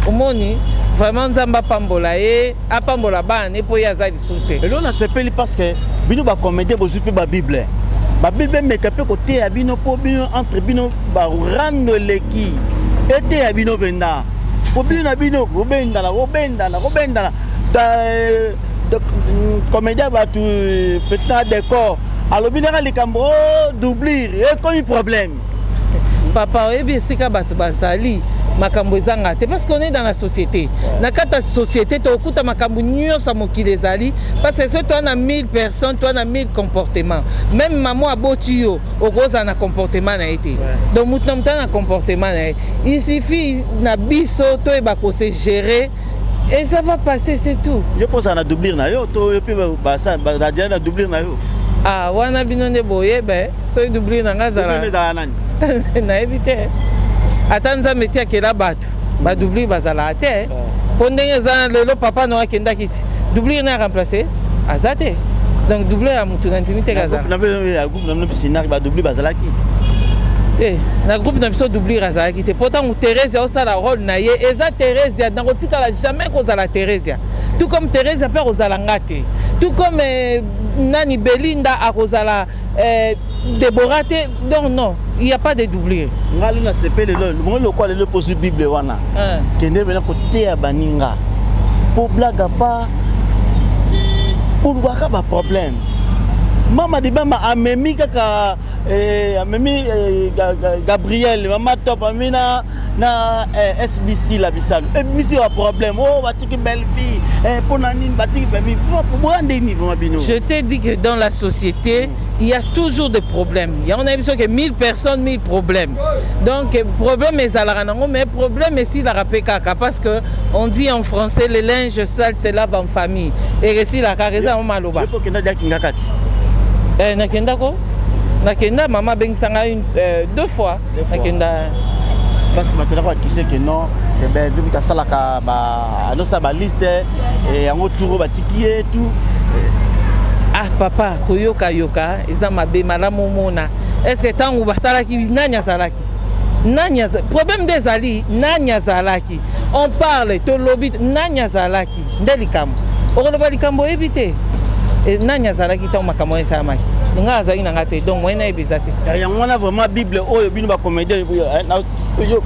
omoni vraiment nzamba pambola e apambola bana e po ya za disute et là on a sepeli parce que bino ba comédie bo jupe ba bible mais capé côté ya bino po bino entre bino ba rando leki ete ya bino benda po bino na bino robenda da comédie ba tu peut-être décor alors bino ka likambo doublir et comme problème papa e bien sika bato basali makambo ezanga te parce qu'on est dans la société na kata société to okuta makambo nyonso mokili ezali parce que so toi na 1000 personnes toi na 1000 comportements même maman aboti yo okoza na comportement na été donc mutu na comportement na il suffit na biso to e ba ko se gérer et ça va passer c'est tout yo posa na doublir na yo to yo pe ba ça ba dia na doublir na yo ah wana bino ne boye be so doublir na ngazala na éviter atanza metia kela bato ba doublir bazala te pondenge za lelo papa no akenda kiti doublir na remplacer azate donc doubler a mutu na intimité kaza na groupe na piscine ba doublir bazala ki na groupe na biso doublir azala ki te pourtant Thérèse a aussi la rôle na ye eza Thérèse na kotika la jamais kozala Thérèse tout comme Thérèse père kozala ngate tout comme nani Belinda a kozala Déborah donc non il n'y a pas de doublure ngali na sepele le le quoi le posu bible wana kende bena côté ya baninga pour blague pas pour quoi ba problème mama di bama amemi kaka amemi Gabriel mama top amina na SBC la bisalo SBC a problème oh batiki belle fille pour nani batiki belle pour rendre niveau mabino je te dis que dans la société il y a toujours des problèmes il y en a besoin que 1000 personnes 1000 problèmes donc problème est à la mais problème est si la rapekaka parce que on dit en français le linge sale se lave en famille et si la caresa on maloba nakenda ko nakenda maman bengsanga deux fois nakenda parce que maintenant qui sait que non et ben vu que ça la ba no sa ba liste et en retour ba tiki et tout ah papa koyoka yoka eza mabe malamu mona est-ce que tant ou basalaki nanya salaki nanya problème des ali nanya salaki on parle to lobby nanya salaki ndelikamo okoloba likambo éviter et nanya salaki tant makamo esa maki nga azali na ngate donc moi na ebezate yango wana vraiment bible oyo bino ba comédie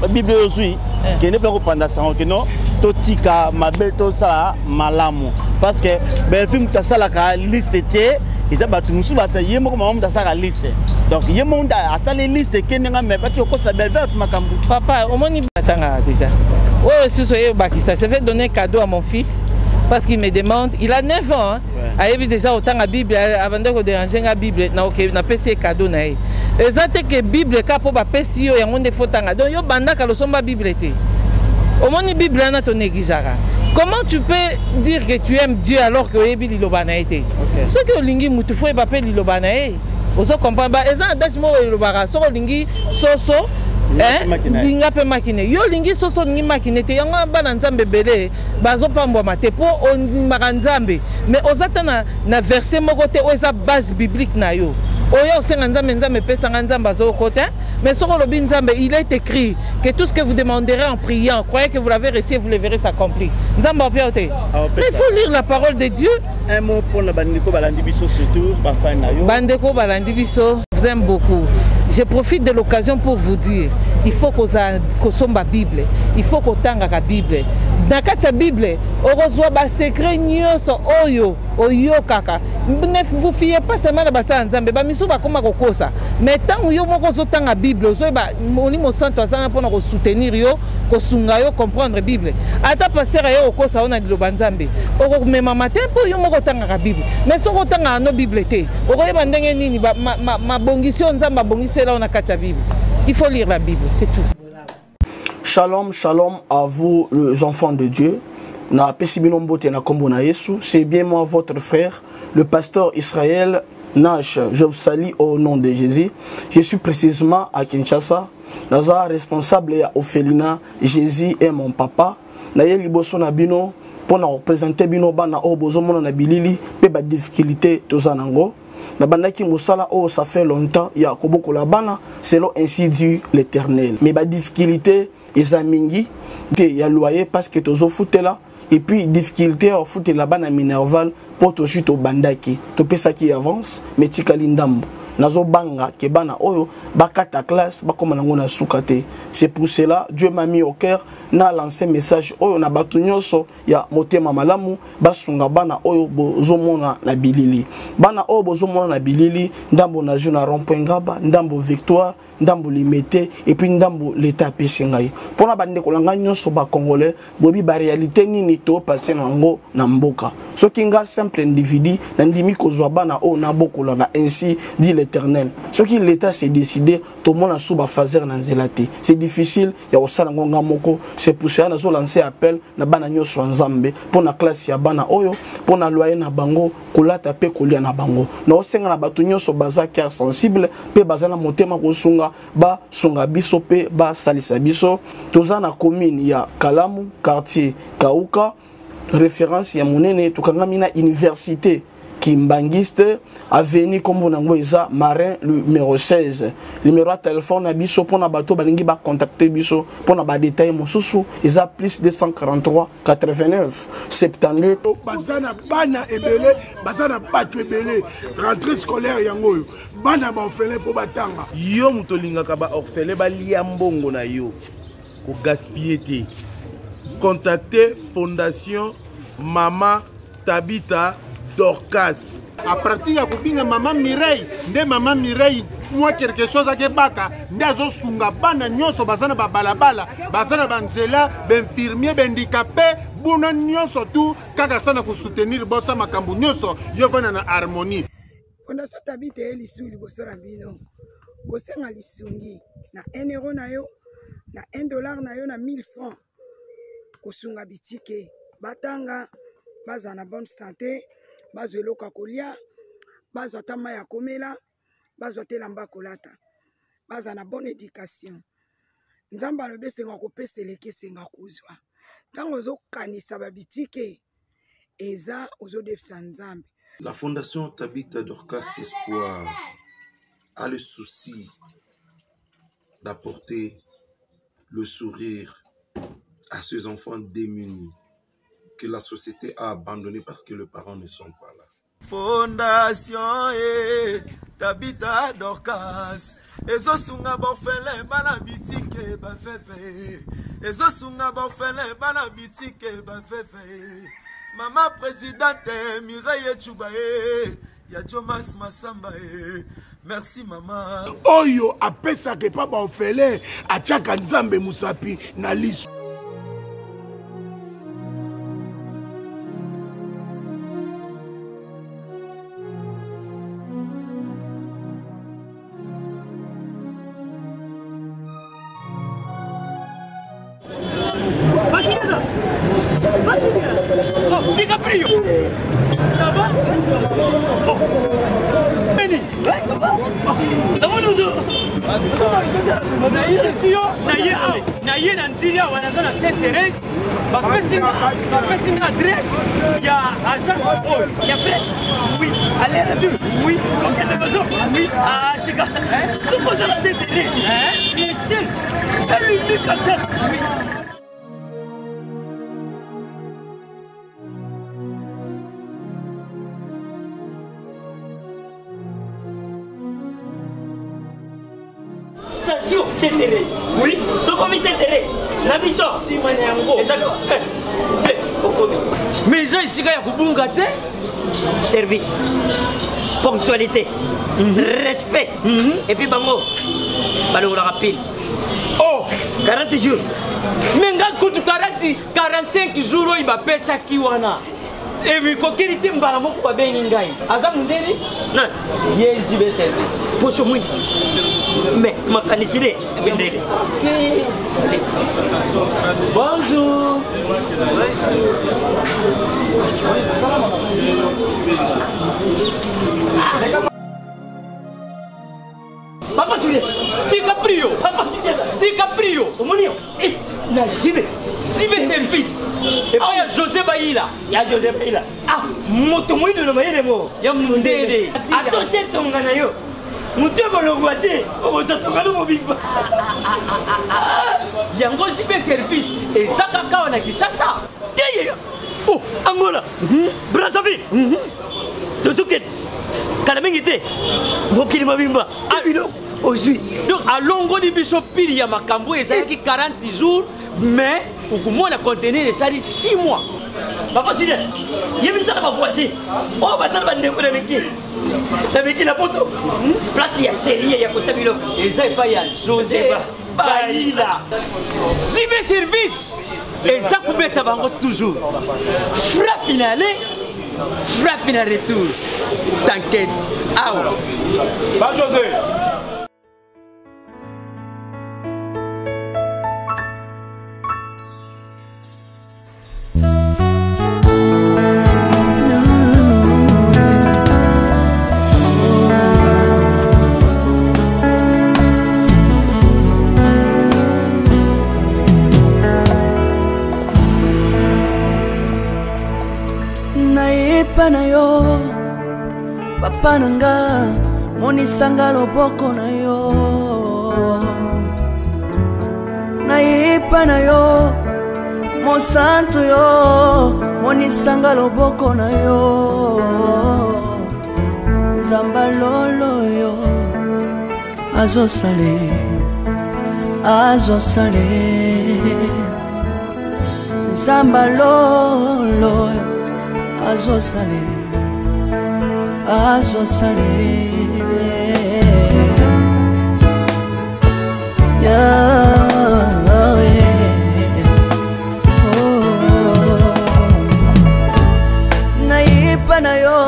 bible aussi qui n'est pas pendant ça que non totika mabeto ça malamu parce que ben film ta ça la liste était ils a battu musu bata yemo ko mamu ta ça la liste donc yemo nda asa les listes kenenga me bati ko sa belle verte makambu papa au moni batanga déjà oh si soyez bakisa je vais donner cadeau à mon fils parce qu'il me demande, il a 9 ans, hein. Ouais. Il a déjà autant la Bible, avant de déranger la Bible, na pesi cadeau na. Exacte que Bible ka po ba pesi yo yango ndefo tanga. Donc yo banda ka lo somba Bible té. Au moins Bible na to négligera. Comment tu peux dire que tu aimes Dieu alors que yebi lilobana été? Ce que lingi mutu fo ba pe lilobana e. Ozo comprendre ba eza dashmo lilobara so lingi soso linga pe makine yo lingi soso lingi makine te yango bana nzambe belé bazo pambwa mate po ondimaka nzambe mais ozata na verset moko te oza base biblique na yo oyo senga nzambe nzambe pesa nzambe azo côté mais soko lobi nzambe il est écrit que tout ce que vous demanderez en priant croyez que vous l'avez reçu vous le verrez s'accomplir nzambe opiote mais il faut lire la parole de Dieu. Un mot pour le bandeko balandi biso surtout ba fa na yo bandeko balandi biso vous aime beaucoup. Je profite de l'occasion pour vous dire, il faut qu'on somba Bible, il faut qu'on tanga la Bible. Dans la Bible, on reçoit des secrets nyoso oyo kaka. Ne vous fiez pas seulement à basa nzambe, ba miso ba koma kokosa. Mais tant yo moko zo tanga Bible, zo ba moni mo santo azana pour nous soutenir yo, ko sunga yo comprendre Bible. Ata passer yo kosa ona di lobanzambe. O mema matin pour yo moko tanga la Bible. Mais so ko tanga no Bible te. O ko yeba ndenge nini ma bongisio nzamba bongisio là on a kacha Bible. Il faut lire la Bible, c'est tout. Shalom, shalom à vous les enfants de Dieu. C'est bien moi votre frère, le pasteur Israël Nash. Je vous salue au nom de Jésus. Je suis précisément à Kinshasa. Naza responsable à Ophelina. Jésus est mon papa. Naye liboso na bino pour nous représenter bino bana o bozomo na bilili pe ba difficulté tozanango. Na bandaki musala oh ça fait longtemps ya koboko la bana selon ainsi dit l'Éternel. Mais ba difficulté ezamingi te ya loyer parce que tozo foutela et puis difficulté au foot la bana minerval pour to chute au bandaki to pesa qui avance mais tikali ndambo nazo banga ke bana oyo bakata classe bakoma nango na sukate. C'est pour cela Dieu m'a mis au cœur na lancé message oyo na batu nyonso ya motema malamu basunga bana oyo bozomona na bilili bana oyo bozomona na bilili ndambo na juna rond-point Ngaba ndambo Victoire ndambo limité et puis ndambo l'état pesingai pona bande kolanga nyonso ba congolais bobi ba réalité nini to passer nango na mboka soki nga simple individu na ndimi kozwa bana o na bokola na ainsi dit l'Éternel soki l'état s'est décidé to mona suba fazer na nzelati c'est difficile ya osala ngonga moko. C'est pour ça na zo lancer appel na bana nyonso nzambe pona classe ya bana oyo pona loyer na bango kolata pe kolia na bango na osenga na batu nyonso baza cœur sensible pe baza na motema kosunga ba sunga biso pe ba salisa biso toza na commune ya Kalamu quartier Kauka référence ya monene tukangami na université Kimbangiste avenue comme nango eza Marin numéro 16 numéro de téléphone na biso pona bato balingi ba contacter biso pona ba détail mosusu eza plus 243 89 72 bazana bana ebele bazana bato ebele rentrée scolaire yango bana ba orphelin po batanga yo muto lingaka ba orphelin ba lia mbongo na yo ko gaspiller te contacter fondation Mama Tabita Dorcas. À partir ya kubinga Mama Mireille, nde Mama Mireille moi quelque chose à Kebaka, ndazo sunga bana nyonso bazana ba balabala, bazana banzela, benfirmier, handicapé, buna nyonso tout kaka sana ko soutenir bossa makambu nyonso yo bana na harmonie. Fondation Tabita elisu liboso na bino. Kosenga lisungi na 1 euro na yo, na 1 dollar na yo na 1000 francs. Kosunga bitike, batanga bazana bonne santé. Bazwa eloka kolia, bazwa tama ya komela, bazwa telamba kolata, bazwa na bonne éducation. Nzamba alobi senga kopesa eleke senga kuzwa. Tango ozo kanisa babitike eza ozo defisa nzambe. La fondation Tabita Dorcas Espoir a le souci d'apporter le sourire à ces enfants démunis que la société a abandonné parce que les parents ne sont pas là. Fondation Tabita Dorcas ezosunga bofele bana bitike bafefe ezosunga bafele bana bitike bafefe mama présidente Mireille Chuba ya Jomas Masamba merci mama oyo apesaka pa bafele atiaka nzambe musapi na liso. DiCaprio, ça va? Benny, ouais, ça va? Naye na Nigeria wanaza na Saint-Thérèse bapesi na adresse ya agence oil ya fait oui allez retour oui donc il y a besoin oui ah tika supposé la Saint-Thérèse bien sûr elle lui comme ça oui. Station Saint-Thérèse. Oui, ce commis Saint-Thérèse. La mission. Si Maniango. Exactement. Mais ça ici, il y a Kubunga. Service. Ponctualité. Respect. Et puis Bango. Bango rapide. Oh, 40 jours. Mais quand 45 jours, il va payer ça qui wana. Et puis, quand il était mbala moko ba beningai. Aza mundeli? Non. Yes, je vais service. Pour ce monde. Mais ma canicide. Bonjour. Papa Julien, DiCaprio, Papa Julien, DiCaprio, Omonio, et la JB service. Et puis il y a José Baïla. Il y a José Baïla. Ah, motomoui de l'Omaïlemo. Il y a Mundede. Attention, ton ganayo. Moutego le guaté, on se trouve dans mon big. Il y a un gros JB service. Et ça, on a dit ça. Oh, Angola, Brazzaville, Tozuket, Kalamingité, Mokili Mabimba. Ah, une autre. Donc, à longo de Bishopil, il y a ma cambo et ça qui 40 jours, mais au moins la contenir, ça dit 6 mois. Papa Sylvain, il y a mis ça dans ma voisine. Oh, bah ça va me la métier. La métier, la photo. Place, il y a série, il y a côté Bilo. Et ça, il y a José Baïla. Si mes services, et ça, coupé tabango toujours. Frappe finale, frappe finale retour. T'inquiète. Ah ouais. Bah, José. Na yo papa nanga monisanga loboko na yo nayepa na yo mosantu yo monisanga loboko na yo nzamba lolo yo azosale nzamba lolo azosale nayipa na yo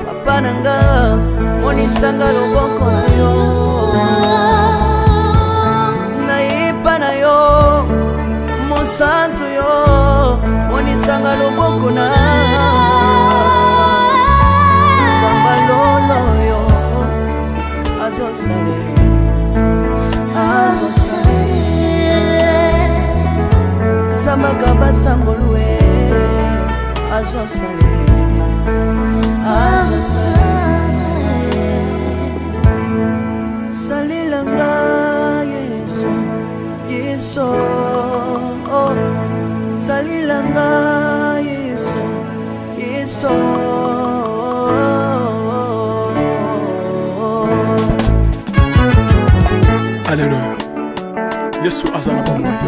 papa nanga monisanga loboko na yo nayipa na yo mosantu yo monisanga loboko na nzamba lolo yo azosale zambaka basangolue azosale salilanga yesu salilanga yesu Alléluia. Yesu azana pamoja.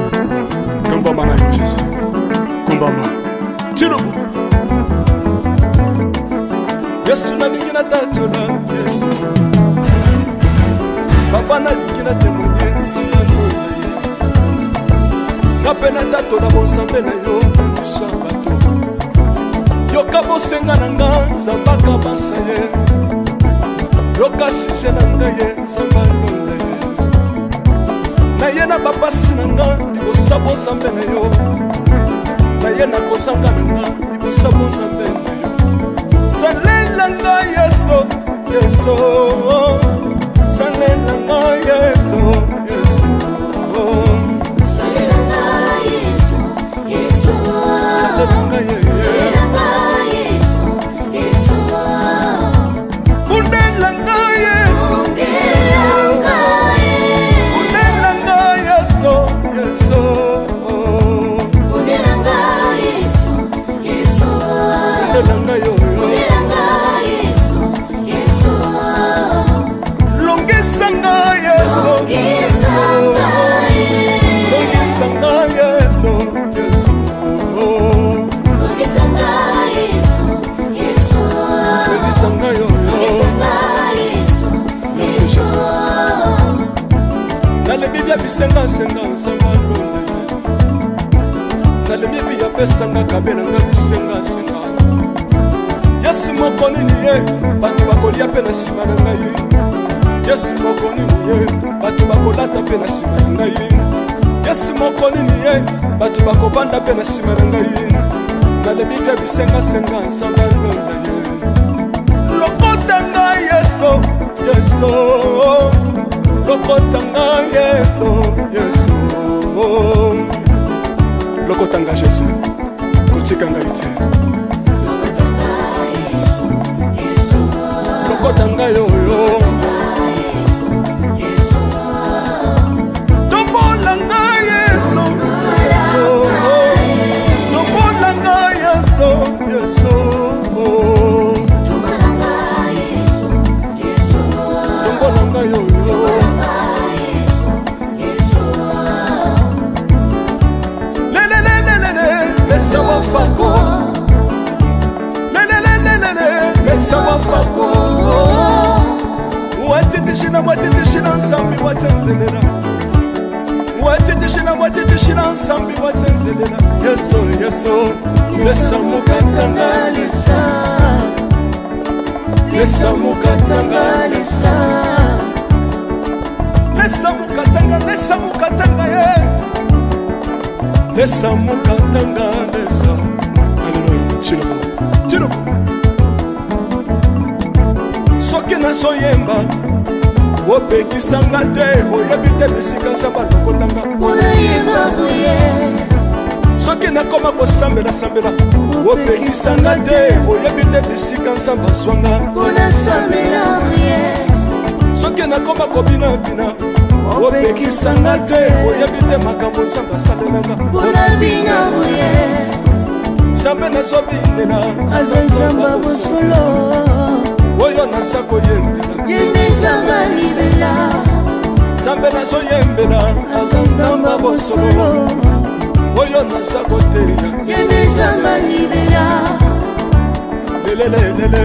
nalingi natatola Yesu papa nalingi natemonie nzambe lola ye nga mpe natatola bonzambe na yo biso ya bato yoka bosenga na nga nzambe akabasa ye yoka shije na nga ye nzambe alola ye na ye na bapasi na nga libosa bonzambe na yo na ye na kozanga na nga libosa bonzambe na yo salela nga yeso yeso salela nga yeso yeso salela nga yeso yeso salela nga yeso salela nga yeso yeso kundela nga yeso kundela nga yeso yeso kundela nga yeso yeso kundela nga yo Longisanga Yesu, Yesu, Longisanga Yesu, Yesu, Longisanga Yesu, Yesu, Longisanga yo, Longisanga Yesu, Yesu. Dans le Bible bisenga senga senga longa, dans le Bible ya pesanga kabela nga bisenga senga. Yesu mokoni niye, batu bakolia pe na sima na ngai. Yesu mokoni niye, batu bakolata pe na sima na ngai. Yesu mokoni niye, batu bakovanda pe na sima na ngai. Na le Bible bisenga senga nsanga longa ye. Lokota nga Yesu, Yesu. Lokota nga Yesu, Yesu. Lokota nga Yesu, kotika nga ite. Lokota nga yo yo. Watitishina nsambi watsenzelela watitishina nsambi watsenzelela yeso yeso lesa mukatanga lesa lesa mukatanga lesa lesa mukatanga ye lesa mukatanga lesa haleluya chilobo soki nazoyemba opekisanga te oyebi te bisika nzambe alokotanga onayemba boye soki nakoma kosambela opekisanga te oyebi te bisika nzambe azwanga onasambela boye soki nakoma kobinabina opekisanga te oyebi te makambo nzambe asalelanga onabina boye nzambe nazobinela aza nzambe bosolo oyo naza koyembela yende nzambe libela nzambe nazoyembela aza nzambe bosolo oyo naza koteya yende nzambe libela lelelelele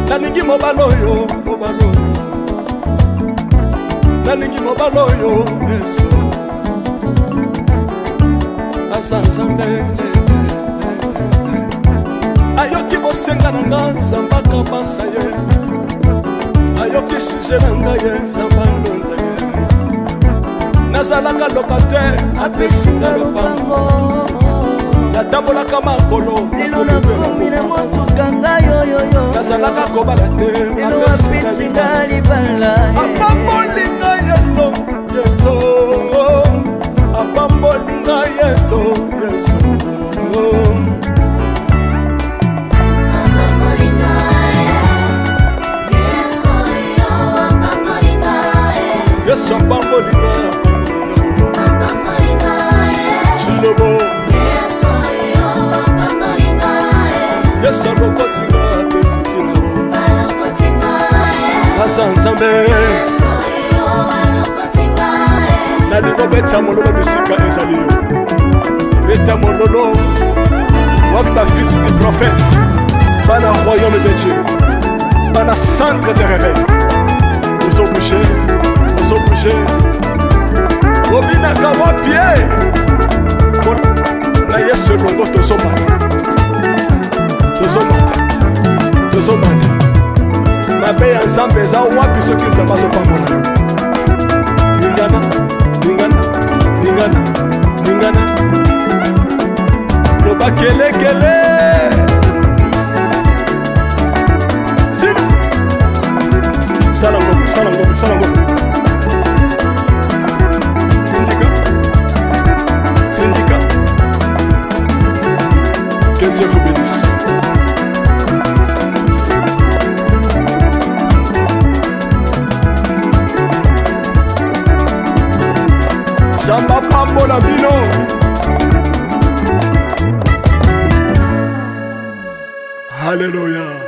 nalingi mobala oyo nalingi mobala oyo yesu aza nzambe ayoki bosenga na nga nzambe akabasa ye ayoki suje na ngai ye nzambe alonda ye nazalaka lokatere apesinga lopango natambolaka makolo lelo nakomi na motuka ngai oyoyo nazalaka kobala te lelo apesinga libala apambolinga yeso yeso apambolinga yeso yeso Yesu apambolinga chilobo Yesu alokotinga pesitila aza nzambe nalingo beta mololo bisika ezali yo beta mololo wabi bafisi di prophète Dieu. Dans le centre de réveil. Vous obligez. Obinaka wapie. Na yesu longo tozomana. Mabe ya nzambe eza wapi soki nzambe azopambola yo. Lingana. Loba kelekele. Chini. Sala ngombe. Syndicat. Que Dieu vous bénisse. Samba pambola bino. Alléluia.